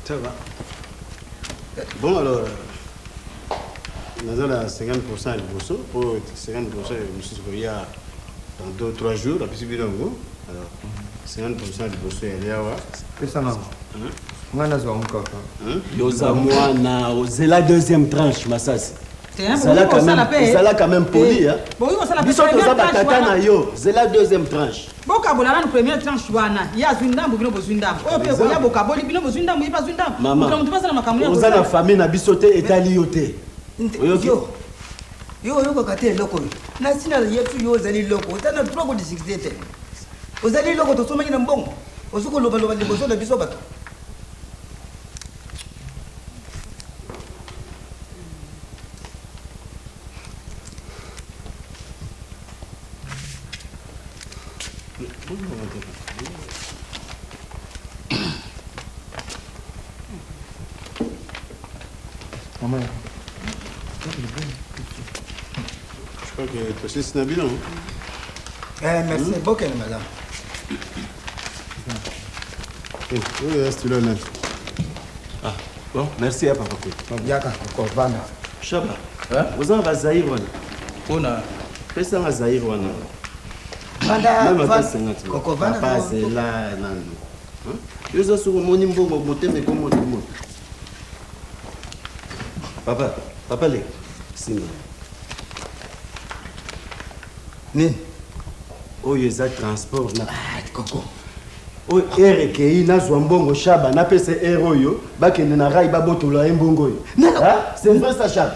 Ça va. Bon alors, nous avons 50% de bosso pour 50% de il y a dans 2-3 jours, la possibilité alors 50% de bosso il y a que ça va. On a encore. Yoza mwana ozela deuxième tranche masasi. Ça là quand même poli hein. Bon oui, on s'en Biso to za batata na yo, zela deuxième tranche. Boka bolala na première tranche wana. Ya zwindambo bino bozwindambo. Oyo pe boya boka boli bino bozwindambo yipa zwindambo. Maman. Mutu pasa na makamuni. Oza na famille na biso te etali yo te. Yo oyoka te eloko oyo na nsina yesu yo ozali loko oza na droit kodiscute te ozali loko tosomaki na mbongo ozi kolobaloba liboso na biso bato Maman. Je crois que tu es un bilan. Merci beaucoup, madame. Oui, c'est là. Ah, bon, merci à papa. Yaka, Kovana. Chaba, vous en avez Zahir wana. Ona. Pesa nga Zahir wana. Kokovana. Papa c'est là nando. Yo za sur moni mbongo moteme comme tout le monde. Papa le. Simba. Ni. Oyo eza transport na. Koko. Oyo RKI na Zwambongo Chaba na pesa oyo bakende na rai babotola mbongo yo. C'est vrai ça Chaba.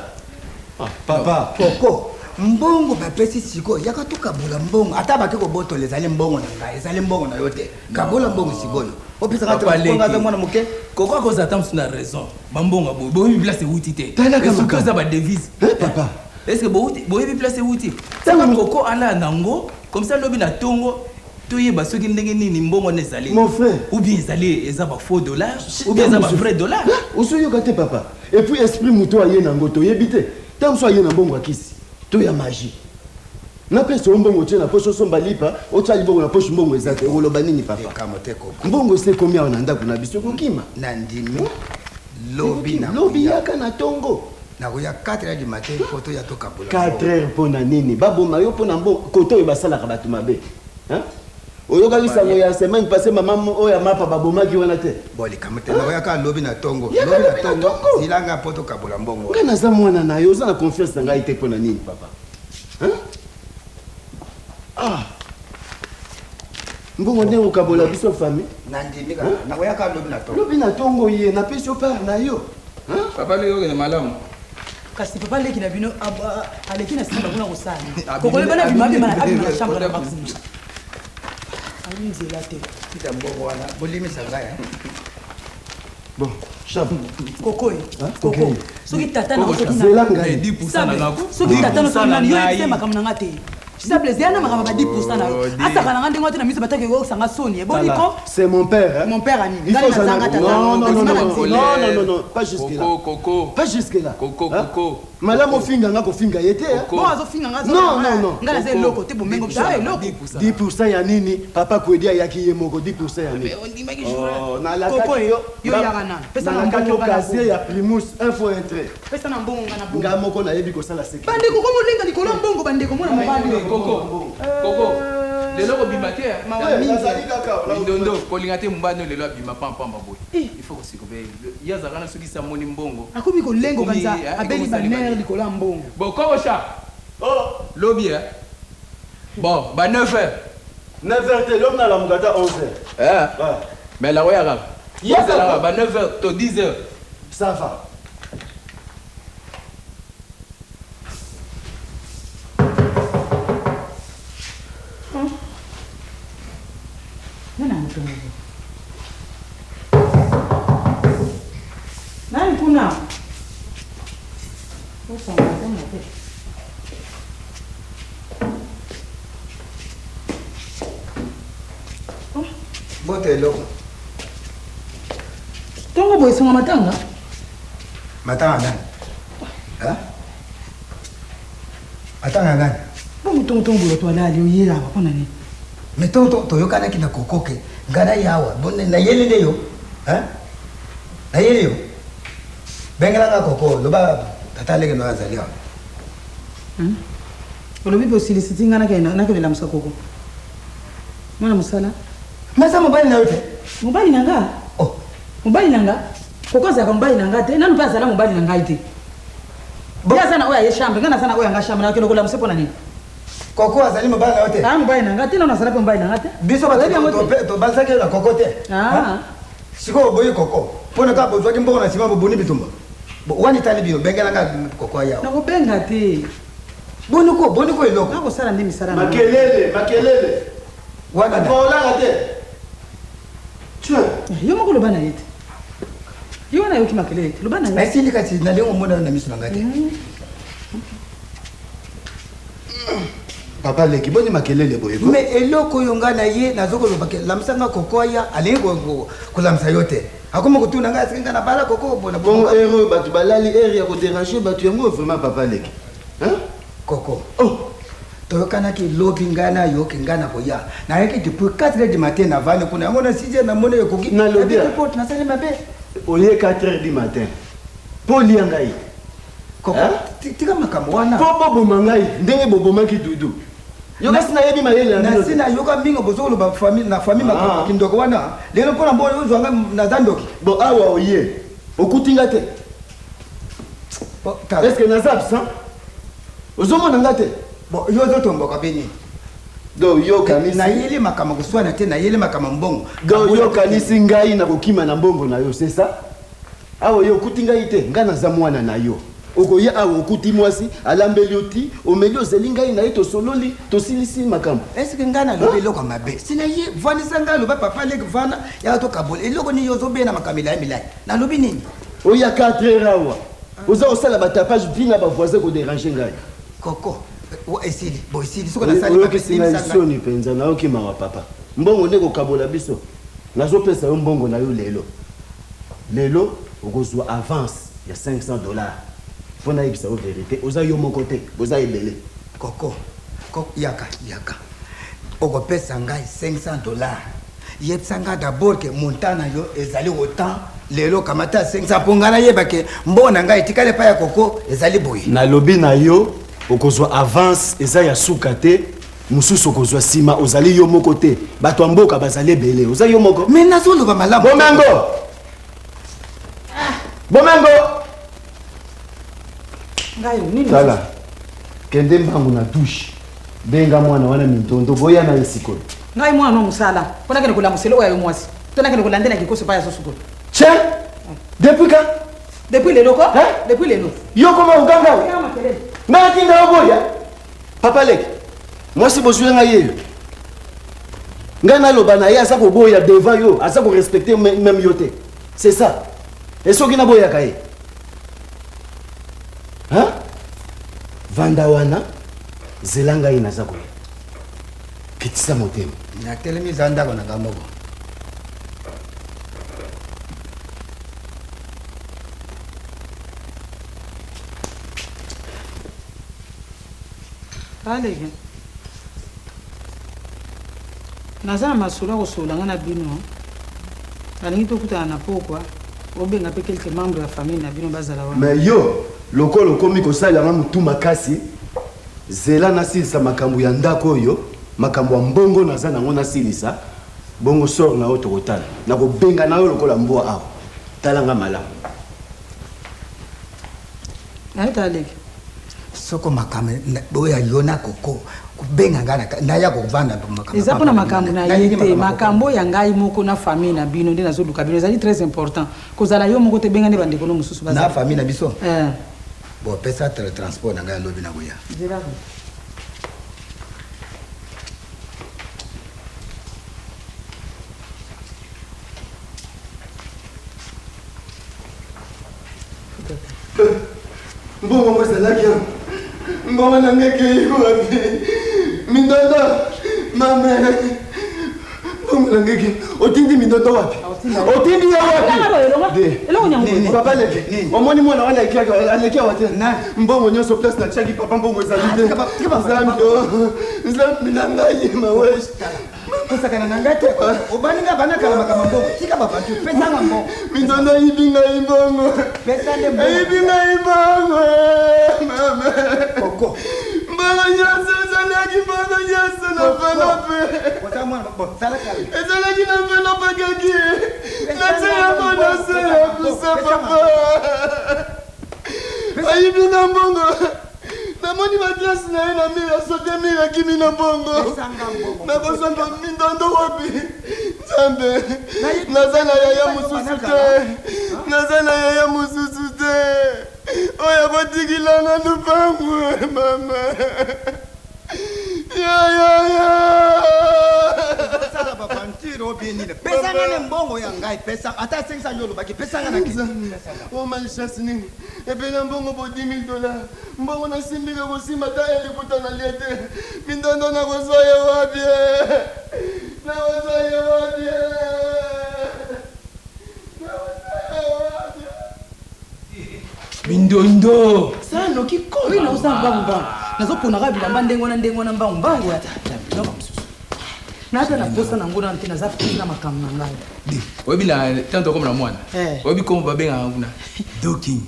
Ah, papa. Koko. Mbongo bapesi siko yaka tukabula mbongo ata bake kobotola ezali mbongo na ngai ezali mbongo na yo te kabola mbongo sikoyo opesa ka transport za mwana moke koko akoza tamsu na raison bambonga boyi place wuti te est-ce que ça va devise papa est-ce que boyi place wuti ça koko ala nango comme ça lobi na tongo toyeba soki ndenge nini mbongo na ezali mon frère ou bien ezali eza ba faux dollars ou bien eza ba vrai dollars osoyoka te papa et puis esprit muto aye nango toyebi te tamso aye na mbongo akisi to ya magie na pesa mbongo tie na poche somba lipa otali bongo na poche mbongo ezate oloba nini papa kamote koko mbongo c'est combien on anda kuna biso kokima na ndimi lobi yaka na tongo na koya 4h du matin photo ya toka bola 4h pona nini baboma yo pona mbongo koto yo basala ka batu mabe hein oyoka bisango ya semaine passée maman oya mapa babomaki wana te boli kamote na koya ka lobi na tongo zilanga poto kabola mbongo kana za mwana na yo za na confiance na ngai te pona nini papa hein ah mbongo ndenge ukabola biso famille na ndimi na koya ka lobi na tongo ye na peso par na yo hein papa le yo ke malamu kasi papa leki na bino aleki na samba kuna kosala kokole bana bimabe mana abi na chambre de vaccine nzela te kita mbongo wana bolimisa ngai bon chap koko soki tata na zela ngai 10% na ngako soki tata na soki yo ete makambo na nga te ça plaisir yana makambo ba 10% na yo asaka na nga ndenge te na miso bataki ko sanga soni boniko c'est mon père mon père ani il faut sanga tata non pas jusque là coco pas jusque là coco malamu finga nga ko finga yete bon azo finga nga non ngala ze loko te bomengo bisa loko 10% ya nini papa kwedi ayaki ye moko 10% ya nini na la koko yo yaka na pesa na mbongo casier ya primus info entrée pesa na mbongo ngana bongo nga moko na yebi ko sala sécurité bande koko molinga likolo mbongo bande ko mona mobali koko lelo kobima te mindondo kolinga te mobali lelo abima pampamba boye il faut kosikobe yazaka na soki sa moni mbongo akomi kolengo kanza abeli baner likolo ya mbongo bon kokosha lobi bon ba 9h 9h te l'homme na la mugata 11h mais la roya kaka yazala ba 9h to 10h ça va nani kuna bote eloko tongo boye songa matanga nani matanga nani bongo tongo boye to alali oyela bapona nini mais toyokanaki na kokoke ngana yawa na yelele yo na yele yo bengelanga koko loba tata leke no azali awa olobi mpe osilisiti nga nakelela mosa koko mwana mosala masa mobali na yo te mobali na nga mobali na nga koko azalaka mobali na nga te nanu mpe azala mobali na ngai te ye aza na oyo aye chambre nga naza na oyo anga chambre nakende kolela mose mpona nini koko azali mobali na yo te mobali na nga te nanu azala mpe mobali na nga te biso tobalisaki na koko te sikoyo oboyi koko mpona kaka bozwaki mbongo na nsima bobuni bitumba Bon, wani tali bio bengela nga kokwa ya. Na ko benga te. Boniko eloko. Na ko sala ndimi sala. Makelele. Wana Bon là te. Tu vois. Yo moko lo bana yete. Yo na yo ki makelele lo bana yete. Esi likati na lengo mona na misu ngate. Papa leki boni makelele boye. Mais eloko yonga na ye nazoko lo bakela lamsanga kokwa ya alingo kulamsa yote. Akoma kutuna nga singa na bala koko bona. Bon heureux batu balali area ko déranger batu yango vraiment papa leki. Hein? Koko. Oh. Toyokana ki lobi ngana yo kingana boya. Na yake depuis 4h du matin na vane kuna ngona 6h na mona yoko ki. Na lobi. Report na sale mabe. Au lieu 4h du matin. Poli ngai. Koko. Tika makambo wana. Bobo mangai ndenge bobo maki dudu. Yoka sina yebi mayele na sina yoka mingo bozolo ba famille na famille makambo kindoko wana. Lelo pona mbona uzwanga na zandoki. Bon awa oye. Okutinga te. Est-ce que na absent? Ozomona ngate. Bon yo zoto mboka beni. Do yo kanisi na yele makama kuswana te na yele makama mbongo. Do yo kanisi ngai na kokima na mbongo na yo, c'est ça? Awa yo okutinga ite ngana za mwana na yo. Okoya awa okuti mwasi alambeli oti omeli ozeli ngai na ye tosololi tosilisi makambo. Est-ce que ngana lobi eloko mabe? Sina ye vanisa ngalo ba papa leki vana ya to kabol. Eloko ni yo zobe na makamila ya milai. Na lobi nini? Oya 4 heures awa. Oza osala ba tapage vina ba voisin ko déranger ngai. Koko. Esili, bo esili soko na sali ba pesina soni penza na oki mawa papa. Mbongo ndeko kabola biso. Nazo pesa yo mbongo na yo lelo. Lelo okozwa avance ya $500. Fona yebisa o vérité. Oza yo mon côté, oza ebele. Koko. Koko yaka. Oko pesa ngai $500. Yebsanga d'abord que montana yo ezali autant lelo kamata 500 pongana yeba ke mbona ngai tikale pa ya koko ezali boye. Na lobi na yo okozwa avance eza ya suka te mususu okozwa sima ozali yo moko te bato ya mboka bazali ebele oza yo moko me nazoloba malamu bomengo ngai nini tala kende mbangu na douche benga mwana wana mintondo boya na esiko ngai mwana musala pona kene kula muselo ya mwasi tona kene kulandela kikoso pa ya sosuko che depuis quand depuis le loko depuis le loko yo koma uganga na kinga boya papa lek moi si bozuya ngaye ngana loba na ya sa ko boya devant yo asa ko respecter même yote c'est ça et so kina boya kaye hein vanda wana zelanga ina za ko kitisa motema na telemi zanda ko na gamoko alege naza na masolo ya kosolanga na bino alingi tokutana na pokwa obenga mpe quelques membres ya famille na bino bazala wana mais yo lokolo okomi kosalanga motu makasi zela nasilisa makambo ya ndako oyo makambo ya mbongo naza nango nasilisa bongo sor na oyo tokotala nakobenga na yo lokola mbwa awa talanga malamu ayeta alege soko makame boya yona koko kubenga ngana na ya kovanda makambo eza pona makambo na yete makambo ya ngai moko na famille na bino nde nazoluka bino ezali très important kozala yo moko te benga nde bandeko no mosusu baza na famille na biso bon pesa transport na ngai lobi na boya mbongo mwesalaki mbongo na ngeke wapi mindondo mame mbongo na ngeke otindi mindondo wapi otindi ya wapi papa leke omoni mwana wana aleki awa te mbongo nyonso place na tiaki papa mbongo ezali te nzambi na ngai mawesh kosakana na ngai te obaninga banakala makambo mbongo tika babantu pesanga mbongo mindondo ayibi ngai mbongo ayibi ngai mbongo mama koko mbongo nyonso ezalaki mbongo nyonso na velope ezalaki na velope kaki nateyako nase ya kusa papa ayibi na mbongo namoni baglase na ye na mire asote mire akimi na mbongo nakosamba mindondo wapi nzambe naza na yaya mosusu te naza na yaya mosusu te oyo botikilanga lupangu mama sala babantir obienile pesanga ne mbongo ya ngai pesa ata 500 yolo baki pesanga na kisa o malchance nini epena mbongo bo $10,000 mbongo nasimbika kosimba ta elikuta na liete mindondo na kozwa ye wapi Mindondo sano kikomi na usa mbangu nazoponaka bilamba ndenge wana mbangu nata na posa na ngona nte naza pesi na makambo na ngai oyebi na tanto okoma na mwana oyebi komo babengaka kuna doking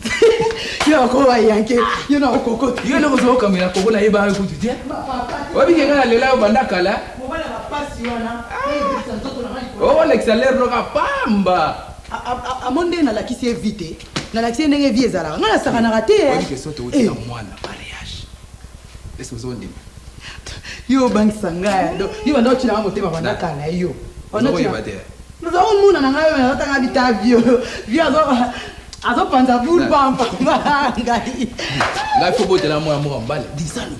yo akoba yanke yo na okokota yo eloko oza okamela koko nayebaka kutu te oyebi keka na lela yo banda kala olekisa lere noka pamba amo nde nalakisi ye vi te nalakisi ye ndenge evi ezalaka ngai nasakanaka te oyebi keso tokotika mwana mariage ese ozondima yo obangisa ngai yo banda otinaka motema banda kala yo ozokoyeba te nazakomuna na ngai nazotanga bita vio azopanza bulu pampamba ngai fo botela mwana moko mbala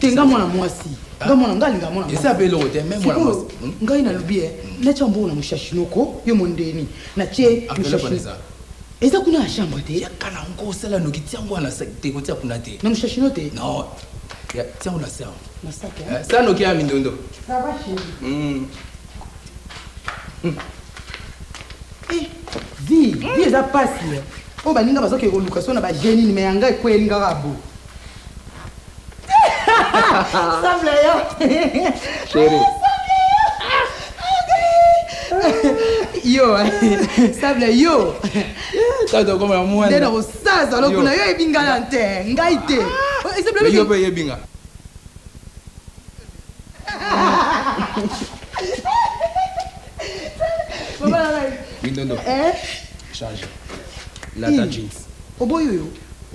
te nga mwana mwasi nga mwana nga alinga mwana esi ape eloko te me mwana mwasi ngai nalobi natia mbongo na moshashinoko yo mondeni natie eza kuna ya chambre te yakala ngo osala noki tiango wana te kotia kuna te na moshashino te non tiango na sao na sake sa noki ya mindondo ça va chérie vi eza pasi oyo baninga bazokee koluka so na bageni nime yanga ekwelingaka bo sable chérie yo sable yo tato koma na mwana nde na kosaza lokuna yo ebingana te ngai te yo mpe yebinga mindondo change lata jeans oboyi oyo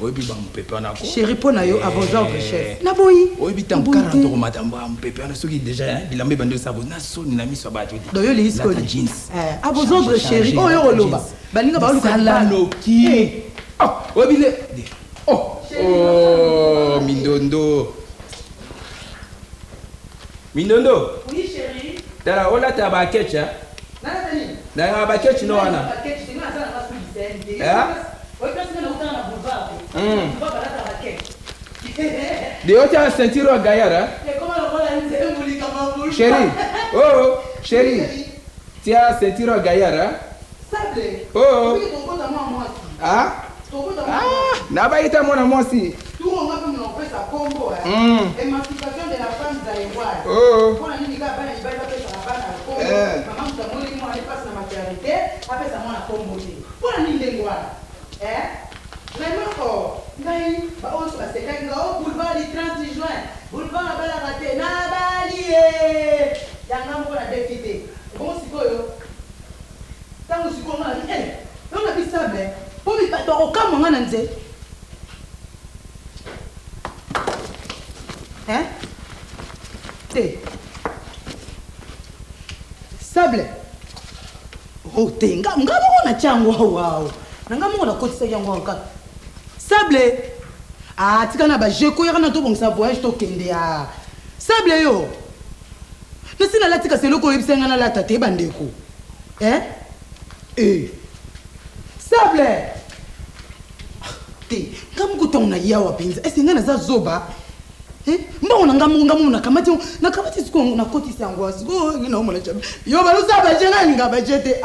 oyebi bamopepe wana ko chéri mpo na yo abondre chef naboyi oyebi ntango 40 ko matambo ya mopepe wana soki déjà bilamba ebandi osabo na soni na miso ya bato do yo liisikoli jeans abondre chéri oyo oloba baninga baolukasala noki oyebi le mindondo mindondo oui chéri tala olata bakecha na bakechi no wana de otia ceinture ya gayara chéri oh chéri tia ceinture ya gayara oh na baita mwana mwasi émancipation de la femme zaïroise. Oh. Pour la nuit, il y a une belle personne à la Congo. Maman, tu as montré moi, elle passe la maternité. Après ça, moi, la Congo. Pour la nuit, il y a vraiment, on se passe quand boulevard du 30 juin. Boulevard la Balaraté. Nabali. Il y a un homme qui a défité. Comment c'est quoi? Tant que c'est quoi, on a dit, on a dit ça, ben. Pour lui, pas au cas, on a dit. Hein? Té. Sable. Oh, té. Nga na chango wao. Nga mo na kotisa yango anka. Sable. Ah, tika na ba jeko yaka na to bongisa voyage to kende ya. Sable yo. Na sina la tika seloko yebisa nga na la tate bandeko. Sable. Té. Nga mo kutona yawa pinza. Ese nga na za zoba. Mbona ngamu nakamati siku nakotisa yango siku ngina umona chabe yo balusa jenga ngaba jete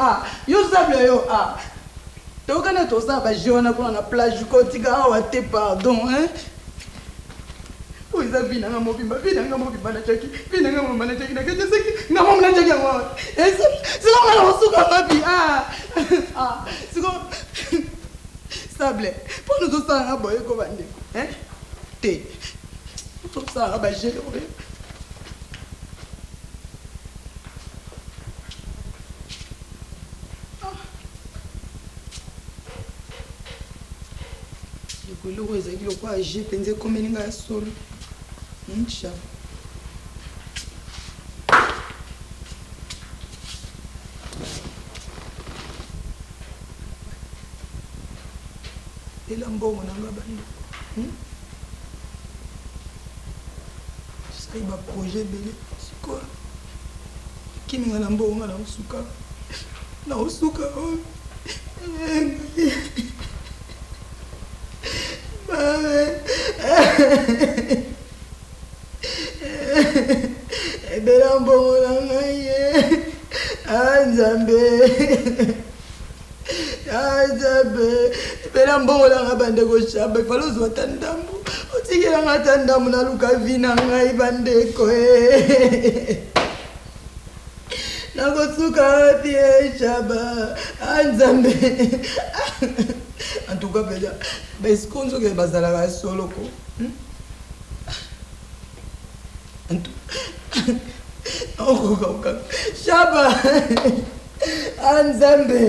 yo sable yo to kana to saba jona kuna na plage kotika awa te pardon o iza bina ngamo bimba na chaki na kaje seki ngamo na chaki yango siku ngala usuka mapi siku sable pour nous ça ngaboye ko bande te tout ça bah j'ai le color ezaki lokwa j'ai penze komeninga ya solo ncha ela mbongo na nga bando sai baprojet ebele sikoyo kiminga na mbongo nga na osuka oyo ebela mbongo na ngai ye Nzambe ebela mbongo na nga bandeko shaba ifala ozwa ta ndambo otikela nga ta ndambo naluka vi na ngai bandeko nakosuka wapi ye shaba Nzambe en tout cas pela baesiko nzoki bazalaka solo ko okoka shaba Nzambe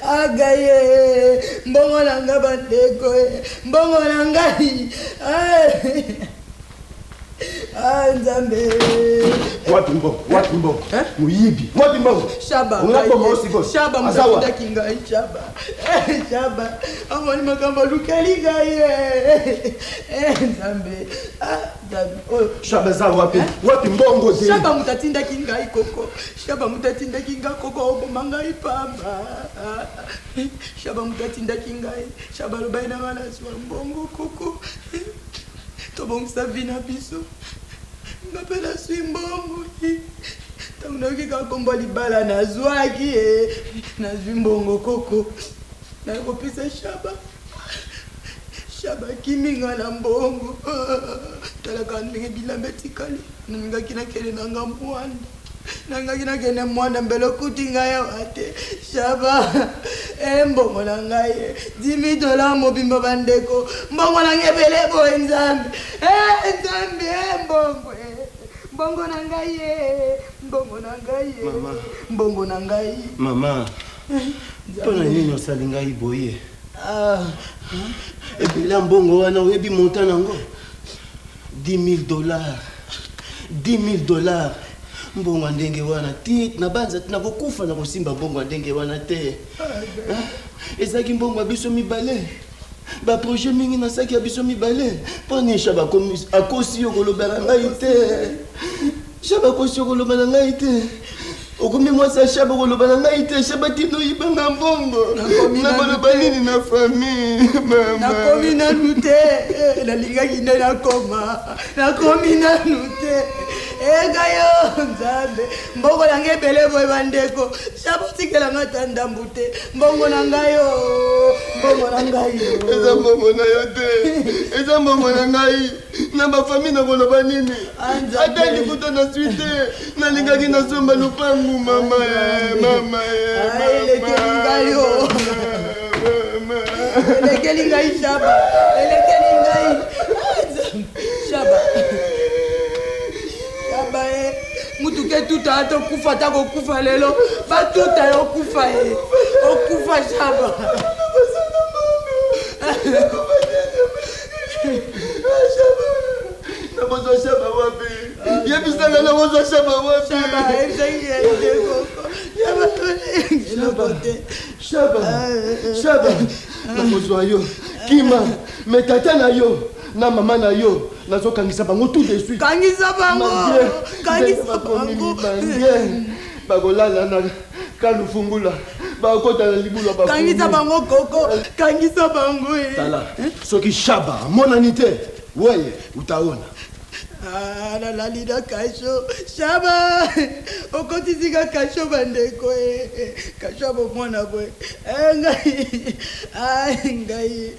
agaye mbongo na nga bandeko mbongo na ngai Nzambe wapi mbongo muyibi wapi mbongo shaba shaba mutafundaki ngai shaba amoni makambo lukeli ngai Nzambe shaba za wapi mbongo ze shaba mutatindaki ngai koko oboma ngai pamba shaba mutatindaki ngai shaba lobai na nga nazwa mbongo koko tobongisa vi na biso nga mpe naswi mbongo ntango nayoki kaka kombo libala nazwaki nazwi mbongo koko nakopesa shaba kiminga na mbongo talaka ndenge bilamba etikali nangaki nakende nanga mwanda mbele okuti ngai awa te shaba mbongo na ngai $10,000 mobimba bandeko mbongo na ngai ebele boye Nzambe mbongo na ngai mbongo na ngai mama mpona nini osali ngai boye ebele mbongo wana oyebi monta nango $10,000 mbongo ndenge wana ti na banza nakokufa na kosimba mbongo ndenge wana te ezaki mbongo ya biso mibale baprojet mingi na saki ya biso mibale mpo nini shaba akosi yo koloba na ngai te shaba akosi yo koloba na ngai te okomi mwasi shaba koloba na ngai te shaba tino yibanga mbongo nakoloba nini na famille nakomi nanu te nalingaki nde nakomi nanu te egayo Nzambe mbongo na ngai ebele boye bandeko shaba otikelanga ta ndambu te mbongo na ngai eza mbongo na yo te eza mbongo na ngai na bafamille nakoloba nini ata likuta na swi te nalingaki nasomba lupangu mama elekeli ngai shaba mutuke tuta ata okufa ta kokufa lelo batuta yo okufa shaba nabozwa shaba wapi yebisanga nabozwa shaba wapi shaba nabozwa yo kima metata na yo na mama na yo nazokangisa bango tout de suite kangisa bango bakolala na kalufungula bakota na libula kangisa bango koko kangisa bango tala soki shaba monani te weye utaona nalali na kasho shaba okotisika kasho bandeko kasho abomona boye ngai